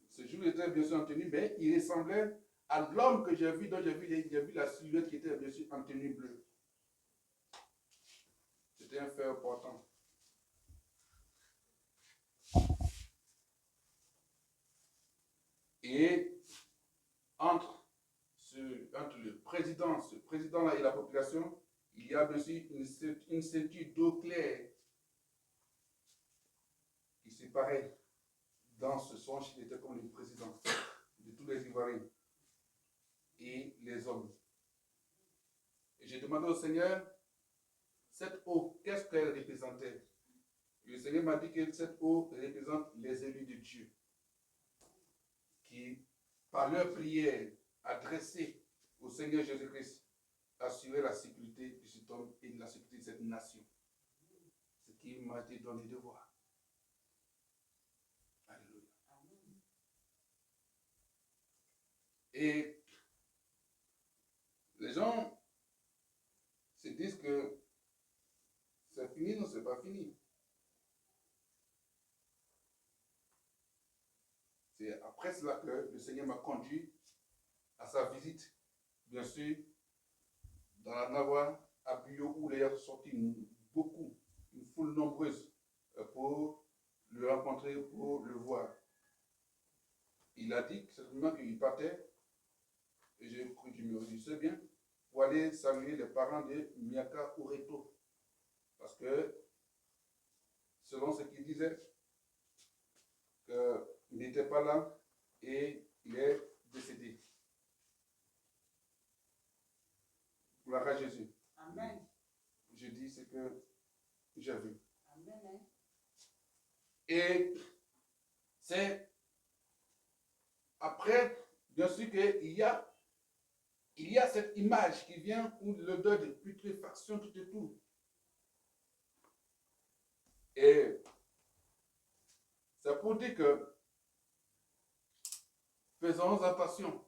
Ce jour, il était bien sûr en tenue, mais il ressemblait à l'homme que j'ai vu, dont j'ai vu la silhouette qui était bien sûr en tenue bleue. C'était un fait important. Et entre le président, ce président-là et la population, il y a bien sûr une ceinture d'eau claire qui séparait dans ce songe, il était comme le président de tous les Ivoiriens et les hommes. Et j'ai demandé au Seigneur, cette eau, qu'est-ce qu'elle représentait? Et le Seigneur m'a dit que cette eau représente les élus de Dieu, qui, par leur prière adressée au Seigneur Jésus-Christ, assuraient la sécurité de cet homme et la sécurité de cette nation. Ce qui m'a été donné de voir. Alléluia. Et les gens se disent que c'est fini, non, c'est pas fini. C'est après cela que le Seigneur m'a conduit à sa visite, bien sûr, dans la Nawa, à Buyo, où il y a sorti beaucoup, une foule nombreuse pour le rencontrer, pour le voir. Il a dit certainement qu'il partait, et j'ai cru qu'il me disait bien, pour aller saluer les parents de Miaka Ureto. Parce que, selon ce qu'il disait, qu'il n'était pas là et il est décédé. Gloire à Jésus. Amen. Je dis ce que j'ai vu. Amen. Et c'est après, bien sûr qu'il y a cette image qui vient où l'odeur de putréfaction tout et tout. Et c'est pour dire que faisons attention.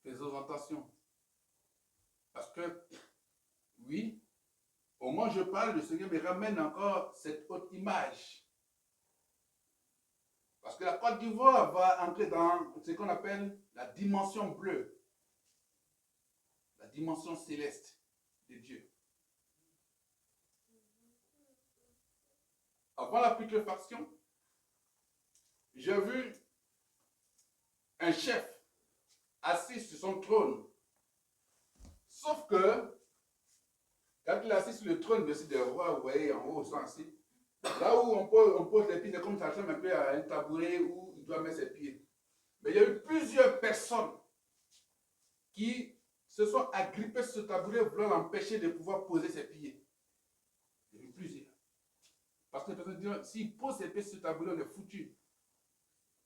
Faisons attention. Parce que, oui, au moment où je parle, le Seigneur me ramène encore cette autre image. Parce que la Côte d'Ivoire va entrer dans ce qu'on appelle la dimension bleue. La dimension céleste de Dieu. Avant la putréfaction, j'ai vu un chef assis sur son trône. Sauf que, quand il est assis sur le trône des rois, vous voyez, en haut, ils sont assis. Là où on pose les pieds, c'est comme ça ressemble un peu à un tabouret où il doit mettre ses pieds. Mais il y a eu plusieurs personnes qui se sont agrippées sur ce tabouret voulant l'empêcher de pouvoir poser ses pieds. Il y a eu plusieurs. Parce que les personnes disent, s'il pose ses pieds sur ce tabouret, on est foutu.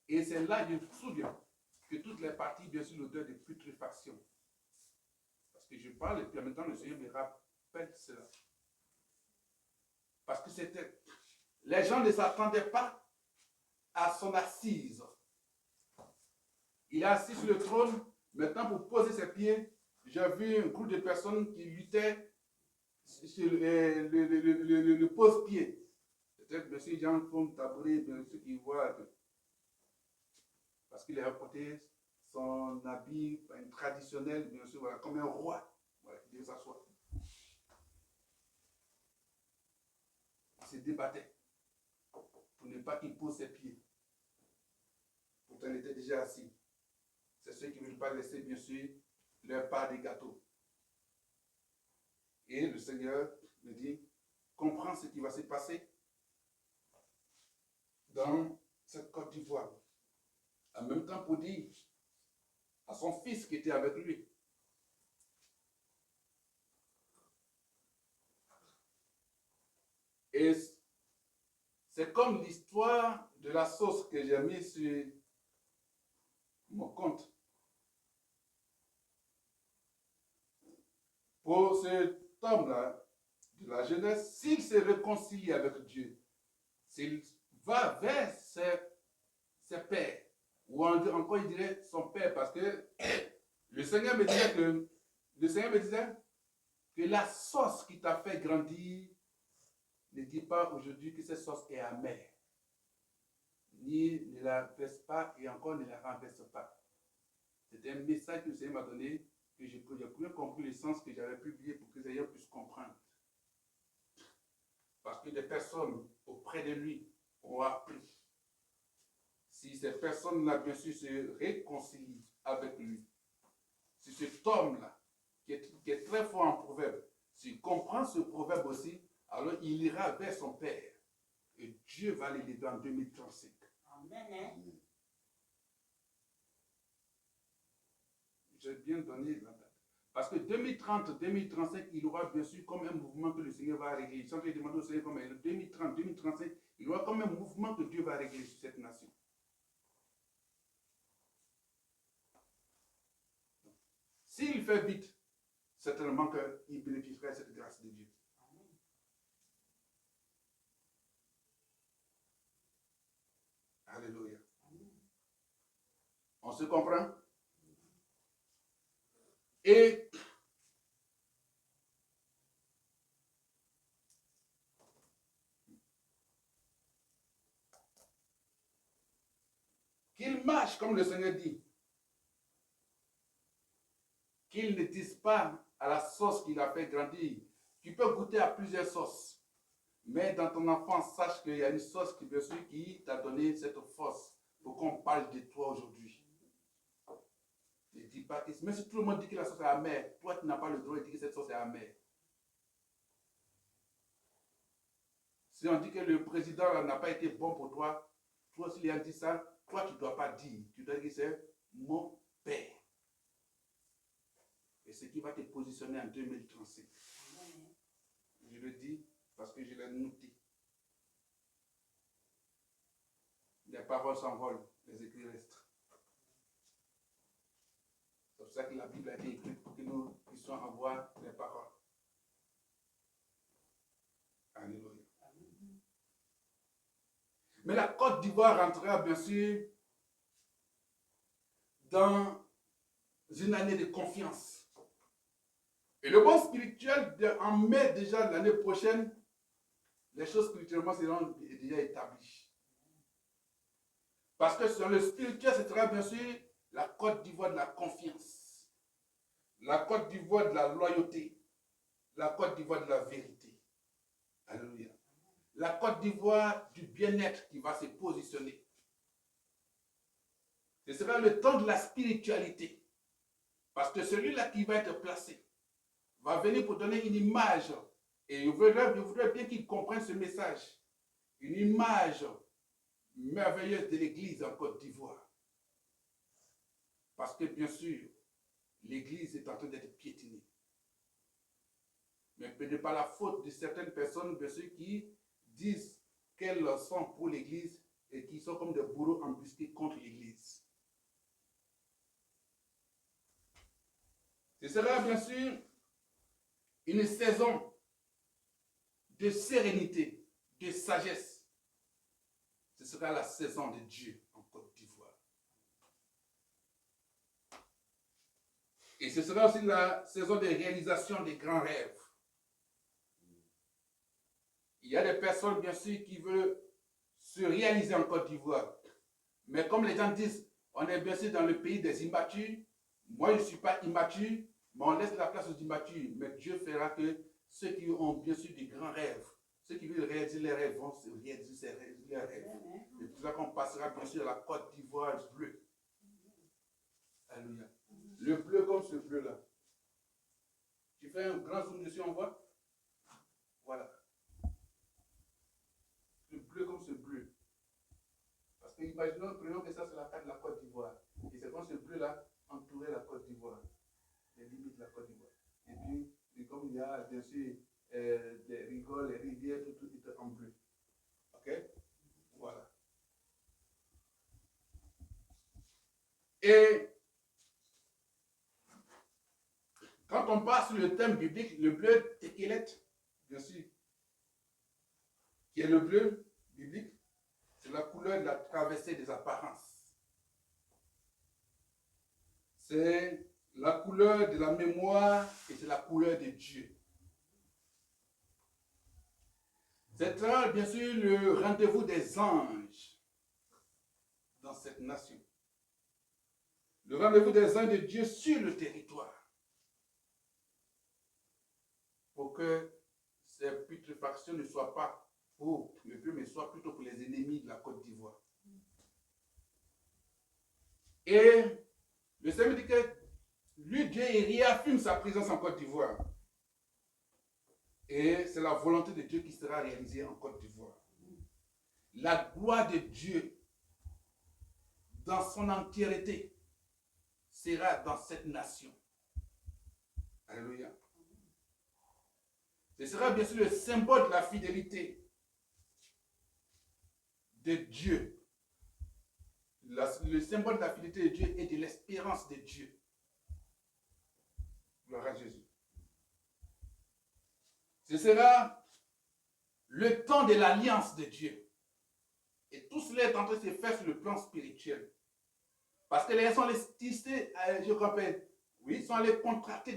Et c'est là, je me souviens, que toutes les parties, bien sûr, l'odeur de putréfaction. Parce que je parle et puis en même temps, le Seigneur me rappelle cela. Parce que c'était... Les gens ne s'attendaient pas à son assise. Il est assis sur le trône. Maintenant, pour poser ses pieds, j'ai vu un groupe de personnes qui luttaient sur le pose-pied. Peut-être, bien sûr, les gens font tabouret, bien ceux qui voient. Parce qu'il a porté son habit traditionnel, bien sûr, voilà, comme un roi. Voilà, il devait s'asseoir. Il se débattait pour ne pas qu'il pose ses pieds. Pourtant, il était déjà assis. C'est ceux qui ne veulent pas laisser, bien sûr, leur part des gâteaux. Et le Seigneur me dit, comprends ce qui va se passer dans cette Côte d'Ivoire. En même temps, pour dire à son fils qui était avec lui, et c'est comme l'histoire de la sauce que j'ai mise sur mon compte. Pour cet homme-là, de la jeunesse, s'il se réconcilie avec Dieu, s'il va vers ses pères, ou encore il dirait son père, parce que le Seigneur me disait que la sauce qui t'a fait grandir, ne dis pas aujourd'hui que cette sauce est amère. Ni ne la baisse pas et encore ne la renverse pas. C'est un message que le Seigneur m'a donné, que j'ai pu comprendre le sens que j'avais publié pour que les gens puissent comprendre. Parce que des personnes auprès de lui ont appris. si ces personnes-là, bien sûr, se réconcilient avec lui, si cet homme-là, qui est très fort en proverbe, s'il comprend ce proverbe aussi, alors il ira vers son Père. Et Dieu va l'élever en 2035. Amen. J'ai bien donné la date. Parce que 2030, 2035, il aura bien sûr comme un mouvement que le Seigneur va régler. Je suis en train de demander au Seigneur comment 2030, 2035, il y aura comme un mouvement que Dieu va régler sur cette nation. S'il fait vite, certainement qu'il bénéficiera de cette grâce de Dieu. Alléluia. On se comprend? Et qu'il marche comme le Seigneur dit. Qu'il ne dise pas à la sauce qu'il a fait grandir. Tu peux goûter à plusieurs sauces. Mais dans ton enfance, sache qu'il y a une sauce qui t'a donné cette force pour qu'on parle de toi aujourd'hui. Ne dis pas que, même si tout le monde dit que la sauce est amère, toi tu n'as pas le droit de dire que cette sauce est amère. Si on dit que le président n'a pas été bon pour toi, toi s'il a dit ça, toi tu ne dois pas dire. Tu dois dire que c'est mon père. Et ce qui va te positionner en 2035. Je le dis parce que je l'ai noté. Les paroles s'envolent, les écrits restent. C'est pour ça que la Bible a été écrite pour que nous puissions avoir les paroles. Alléluia. Mais la Côte d'Ivoire rentrera bien sûr dans une année de confiance. Et le bon spirituel, en mai déjà l'année prochaine, les choses spirituellement seront déjà établies. Parce que sur le spirituel, ce sera bien sûr la Côte d'Ivoire de la confiance, la Côte d'Ivoire de la loyauté, la Côte d'Ivoire de la vérité. Alléluia. La Côte d'Ivoire du bien-être qui va se positionner. Ce sera le temps de la spiritualité. Parce que celui-là qui va être placé va venir pour donner une image. Et je voudrais bien qu'il comprenne ce message. Une image merveilleuse de l'Église en Côte d'Ivoire. Parce que bien sûr, l'Église est en train d'être piétinée. Mais de par la faute de certaines personnes, bien sûr, qui disent qu'elles sont pour l'Église et qui sont comme des bourreaux embusqués contre l'Église. Ce sera bien sûr une saison de sérénité, de sagesse. Ce sera la saison de Dieu en Côte d'Ivoire. Et ce sera aussi la saison de réalisation des grands rêves. Il y a des personnes, bien sûr, qui veulent se réaliser en Côte d'Ivoire. Mais comme les gens disent, on est bien sûr dans le pays des immatures. Moi, je ne suis pas immature, mais on laisse la place aux immatures. Mais Dieu fera que ceux qui ont bien sûr des grands rêves, ceux qui veulent réaliser les rêves vont se réaliser leurs rêves. C'est pour ça qu'on passera bien sûr à la Côte d'Ivoire bleue. Alléluia. Le bleu comme ce bleu-là. Tu fais un grand zoom dessus, on voit? Voilà. Le bleu comme ce bleu. Parce que imaginons, prenons que ça c'est la carte de la Côte d'Ivoire. Et c'est comme ce bleu-là entourait la Côte d'Ivoire. Les limites de la Côte d'Ivoire. Et puis, et comme il y a bien sûr des rigoles, les rivières, tout est en bleu. Ok? Voilà. Et quand on passe sur le thème biblique, le bleu Tekelet, bien sûr, qui est le bleu biblique, c'est la couleur de la traversée des apparences. C'est la couleur de la mémoire et c'est la couleur de Dieu. C'est bien sûr le rendez-vous des anges dans cette nation. Le rendez-vous des anges de Dieu sur le territoire. Pour que ces putrefactions ne soient pas pour le peuple, mais soient plutôt pour les ennemis de la Côte d'Ivoire. Et le Seigneur me dit que lui, Dieu, il réaffirme sa présence en Côte d'Ivoire. Et c'est la volonté de Dieu qui sera réalisée en Côte d'Ivoire. La gloire de Dieu dans son entièreté sera dans cette nation. Alléluia. Ce sera bien sûr le symbole de la fidélité de Dieu. Le symbole de la fidélité de Dieu et de l'espérance de Dieu. Gloire à Jésus. Ce sera le temps de l'alliance de Dieu. Et tout cela est en train de se faire sur le plan spirituel. Parce que les gens sont allés tisser, je rappelle, oui, ils sont allés contracter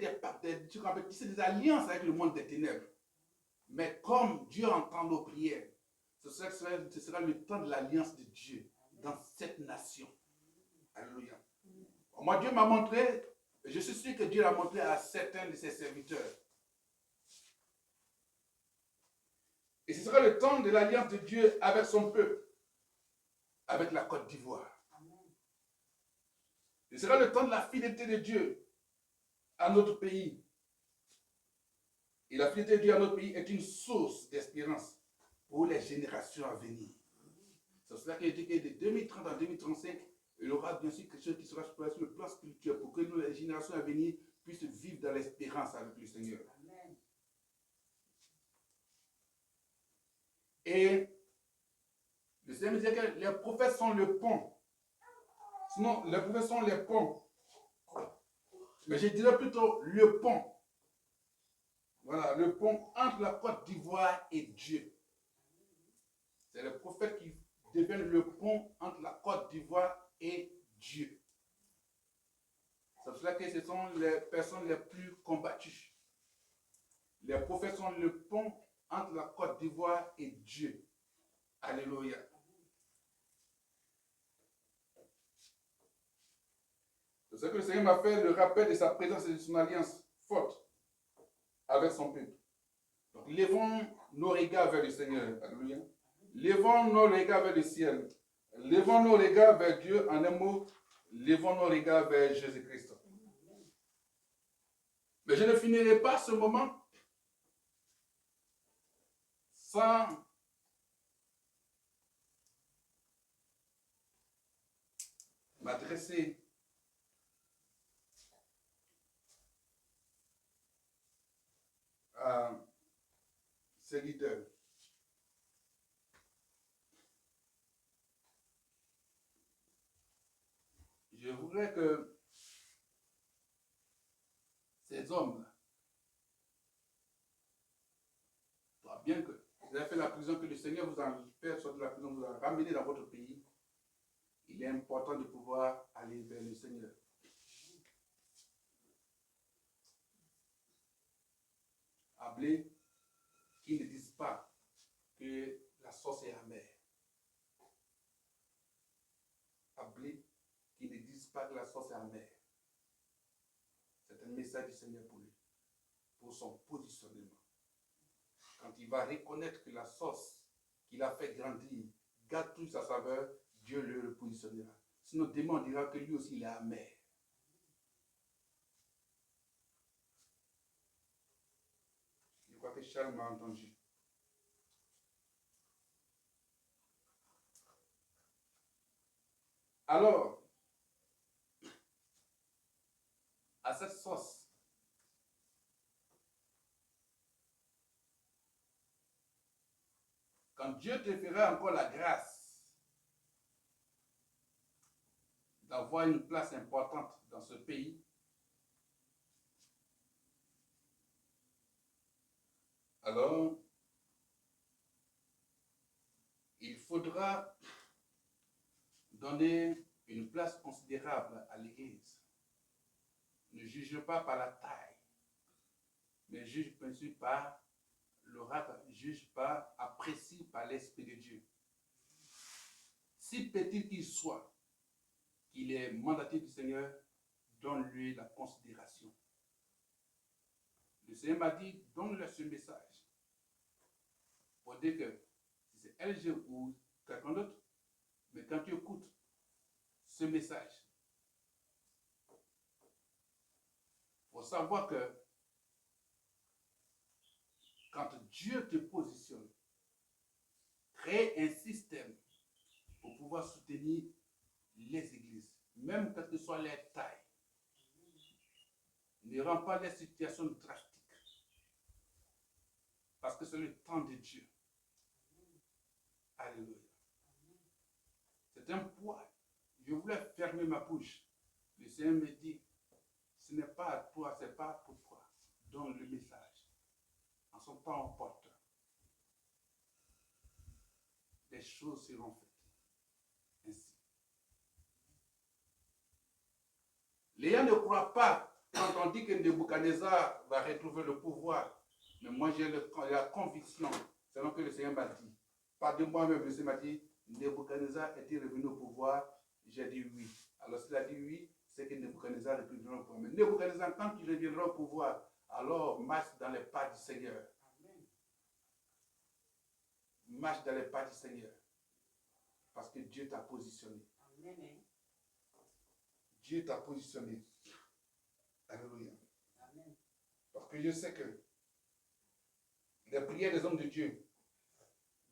tisser des alliances avec le monde des ténèbres. Mais comme Dieu entend nos prières, ce sera le temps de l'alliance de Dieu dans cette nation. Alléluia. Moi, Dieu m'a montré, je suis sûr que Dieu l'a montré à certains de ses serviteurs. Et ce sera le temps de l'alliance de Dieu avec son peuple, avec la Côte d'Ivoire. Ce sera le temps de la fidélité de Dieu à notre pays. Et la fidélité de Dieu à notre pays est une source d'espérance pour les générations à venir. C'est cela qui est dit que de 2030 à 2035, il y aura bien sûr quelque chose qui sera sur le plan spirituel pour que nous, les générations à venir, puissent vivre dans l'espérance avec le Seigneur. Amen. Et le Seigneur me dit que les prophètes sont le pont. Sinon, les prophètes sont les ponts. Mais je dirais plutôt le pont. Voilà, le pont entre la Côte d'Ivoire et Dieu. C'est les prophètes qui deviennent le pont entre la Côte d'Ivoire et Dieu. C'est pour cela que ce sont les personnes les plus combattues. Les prophètes sont le pont entre la Côte d'Ivoire et Dieu. Alléluia. C'est ce que le Seigneur m'a fait le rappel de sa présence et de son alliance forte avec son peuple. Donc, levons nos regards vers le Seigneur. Alléluia. Levons nos regards vers le ciel. Levons nos regards vers Dieu. En un mot, levons nos regards vers Jésus-Christ. Mais je ne finirai pas ce moment sans m'adresser à ces leaders. Je voudrais que ces hommes, bien que vous avez fait la prison, que le Seigneur vous a fait sortir de la prison, vous a ramené dans votre pays, il est important de pouvoir aller vers le Seigneur. Appelez qu'ils ne disent pas que la sauce est amère. Appelez qu'ils ne disent pas que la sauce est amère. C'est un message du Seigneur pour lui, pour son positionnement. Quand il va reconnaître que la sauce qu'il a fait grandir garde toute sa saveur, Dieu le positionnera. Sinon, demain, on dira que lui aussi, il est amer. Je crois que Charles m'a entendu. Alors, à cette sauce, quand Dieu te fera encore la grâce d'avoir une place importante dans ce pays, alors il faudra donner une place considérable à l'Église. Ne juge pas par la taille, mais juge bien sûr par l'oracle, juge pas, apprécie par l'Esprit de Dieu. Si petit qu'il soit, qu'il est mandaté du Seigneur, donne-lui la considération. Le Seigneur m'a dit, donne-leur ce message. Pour dire que si c'est LG ou quelqu'un d'autre, mais quand tu écoutes ce message, faut savoir que quand Dieu te positionne, crée un système pour pouvoir soutenir les églises, même quelle que soit leur taille. Ne rend pas les situations drastiques. Parce que c'est le temps de Dieu. Alléluia. C'est un poids. Je voulais fermer ma bouche. Le Seigneur me dit, ce n'est pas à toi, ce n'est pas pour toi. Donne le message. En son temps opportun, les choses seront faites. Ainsi. Les gens ne croient pas quand on dit que Nebuchadnezzar va retrouver le pouvoir. Mais moi, j'ai la conviction, selon que le Seigneur m'a dit. Pas de moi-même, le Seigneur m'a dit, Nebuchadnezzar est-il revenu au pouvoir? J'ai dit oui. Alors s'il a dit oui, c'est que Nebuchadnezzar reviendra au pouvoir. Mais Nebuchadnezzar, quand il reviendra au pouvoir, alors marche dans les pas du Seigneur. Marche dans les pas du Seigneur. Parce que Dieu t'a positionné. Amen. Dieu t'a positionné. Alléluia. Amen. Parce que je sais que les prières des hommes de Dieu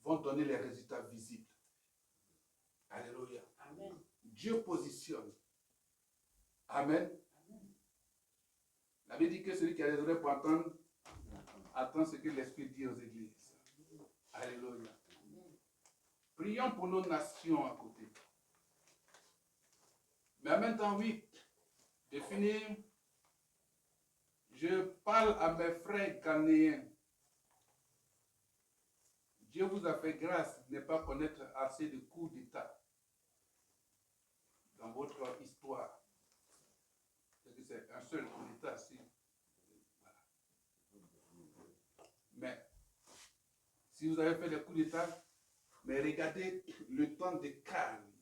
vont donner les résultats visibles. Alléluia. Amen. Dieu positionne. Amen. Amen. La Bible dit que celui qui a les oreilles pour entendre, attend ce que l'Esprit dit aux églises. Alléluia. Prions pour nos nations à côté. Mais en même temps, oui, de finir, je parle à mes frères ghanéens. Dieu vous a fait grâce de ne pas connaître assez de coups d'État dans votre histoire. C'est un seul coup d'État. Voilà. Mais si vous avez fait des coups d'État, mais regardez le temps de calme.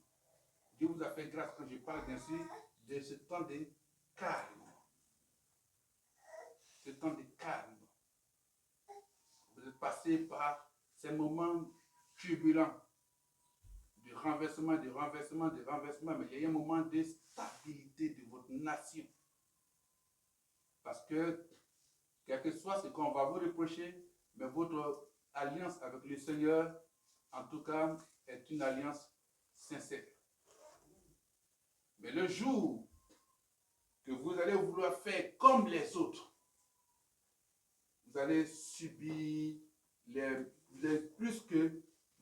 Dieu vous a fait grâce quand je parle bien sûr de ce temps de calme. Ce temps de calme. Vous êtes passé par ces moments turbulents de renversement, mais il y a eu un moment de stabilité de votre nation. Parce que, quel que soit ce qu'on va vous reprocher, mais votre alliance avec le Seigneur, en tout cas, est une alliance sincère. Mais le jour que vous allez vouloir faire comme les autres, vous allez subir vous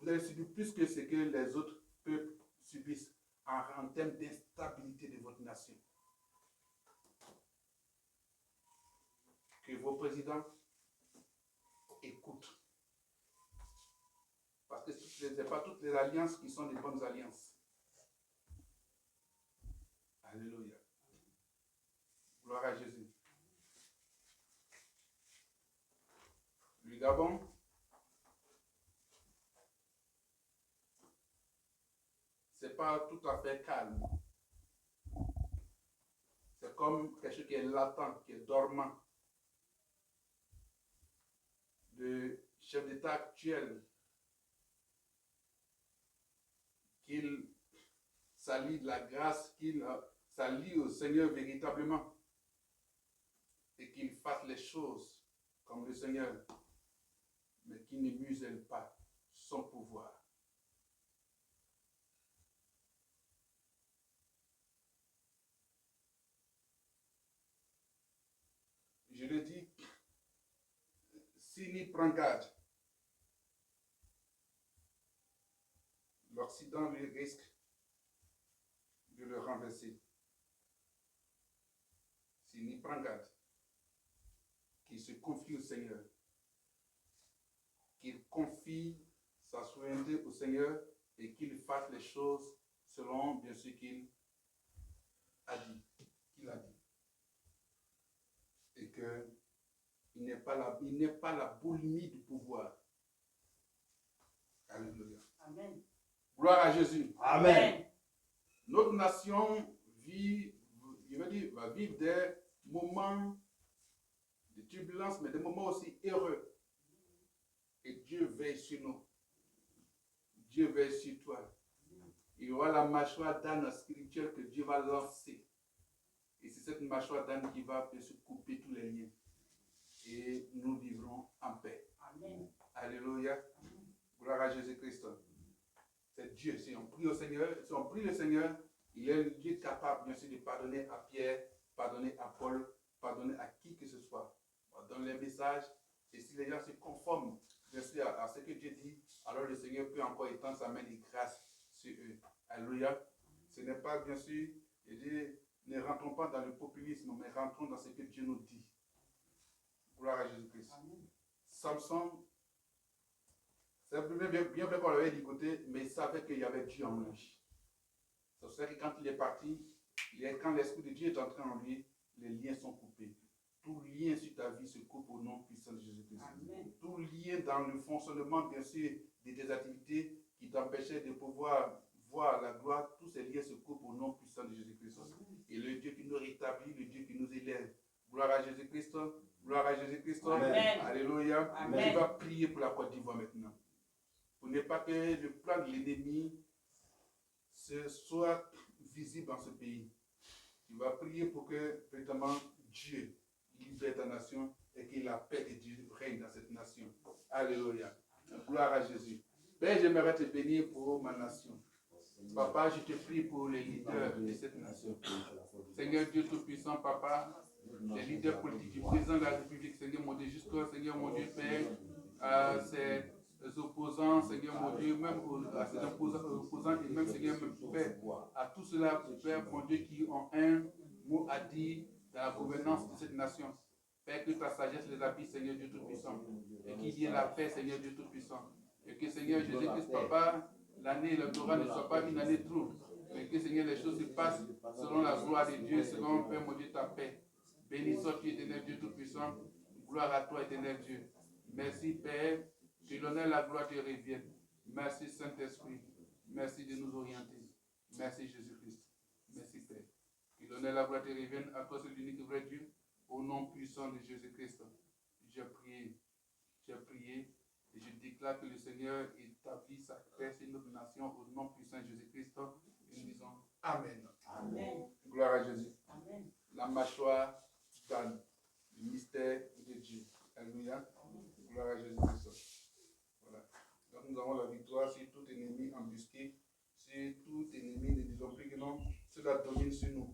allez subir plus que ce que les autres peuples subissent en termes d'instabilité de votre nation. Que vos présidents écoutent. Parce que ce n'est pas toutes les alliances qui sont des bonnes alliances. Alléluia. Gloire à Jésus. Le Gabon, c'est pas tout à fait calme. C'est comme quelque chose qui est latent, qui est dormant. Le chef d'État actuel, qu'il s'allie de la grâce, qu'il s'allie au Seigneur véritablement et qu'il fasse les choses comme le Seigneur, mais qu'il ne muselle pas son pouvoir. Je le dis, s'il y prend garde, l'Occident lui risque de le renverser. S'il n'y prend garde, qu'il se confie au Seigneur, qu'il confie sa souveraineté au Seigneur et qu'il fasse les choses selon bien ce qu'il a dit. Et qu'il n'est pas la boulimie du pouvoir. Alléluia. Amen. Gloire à Jésus. Amen. Notre nation va vivre des moments de turbulence, mais des moments aussi heureux. Et Dieu veille sur nous. Dieu veille sur toi. Il y aura la mâchoire d'âne spirituelle que Dieu va lancer. Et c'est cette mâchoire d'âne qui va se couper tous les liens. Et nous vivrons en paix. Amen. Alléluia. Gloire à Jésus-Christ. C'est Dieu. Si on prie au Seigneur, si on prie le Seigneur, il est Dieu capable, bien sûr, de pardonner à Pierre, pardonner à Paul, pardonner à qui que ce soit. On donne les messages. Et si les gens se conforment, bien sûr, à ce que Dieu dit, alors le Seigneur peut encore étendre sa main de grâce sur eux. Alléluia. Ce n'est pas, bien sûr, il dit, ne rentrons pas dans le populisme, mais rentrons dans ce que Dieu nous dit. Gloire à Jésus-Christ. Samson, c'est bien fait qu'on l'avait ligoté, mais il savait qu'il y avait Dieu en lui. C'est pour ça que quand il est parti, quand l'Esprit de Dieu est entré en lui, les liens sont coupés. Tout lien sur ta vie se coupe au nom puissant de Jésus-Christ. Tout lien dans le fonctionnement, bien sûr, de tes activités qui t'empêchaient de pouvoir voir la gloire, tous ces liens se coupent au nom puissant de Jésus-Christ. Et le Dieu qui nous rétablit, le Dieu qui nous élève. Gloire à Jésus-Christ. Gloire à Jésus-Christ. Alléluia. Tu vas prier pour la Côte d'Ivoire maintenant. Pour ne pas que le plan de l'ennemi soit visible dans ce pays. Tu vas prier pour que, véritablement, Dieu libère ta nation et que la paix de Dieu règne dans cette nation. Alléluia. Gloire à Jésus. Père, j'aimerais te bénir pour ma nation. Papa, je te prie pour les leaders de cette nation. Seigneur Dieu Tout-Puissant, Papa, les leaders politiques du président de la République, Seigneur mon Dieu, jusqu'au Seigneur mon Dieu, Père, à ses opposants, Seigneur mon Dieu, même à ses opposants et même, Seigneur, même, Père, à tous ceux-là, Père, mon Dieu, qui ont un mot à dire dans la gouvernance de cette nation. Père, que ta sagesse les habite, Seigneur Dieu Tout-Puissant, et qu'il y ait la paix, Seigneur Dieu Tout-Puissant. Et que, Seigneur Jésus-Christ, Papa, l'année électorale ne soit pas une année trouble, mais que, Seigneur, les choses se passent selon la gloire de Dieu, selon, Père, mon Dieu, ta paix. Béni sois-tu, éternel Dieu Tout-Puissant. Gloire à toi, éternel Dieu. Merci, Père, que l'honneur et la gloire te reviennent. Merci, Saint-Esprit. Merci de nous orienter. Merci, Jésus-Christ. Merci, Père. Que l'honneur et la gloire te reviennent à toi, seul l'unique vrai Dieu, au nom puissant de Jésus-Christ. J'ai prié, et je déclare que le Seigneur établit sa paix sur notre nation au nom puissant de Jésus-Christ. Et nous disons Amen. Amen. Gloire à Jésus. Amen. La mâchoire d'âne, le mystère de Dieu. Alléluia. Gloire à Jésus-Christ. Voilà. Donc nous avons la victoire sur tout ennemi embusqué, sur tout ennemi, ne disons plus que non, cela domine sur nous.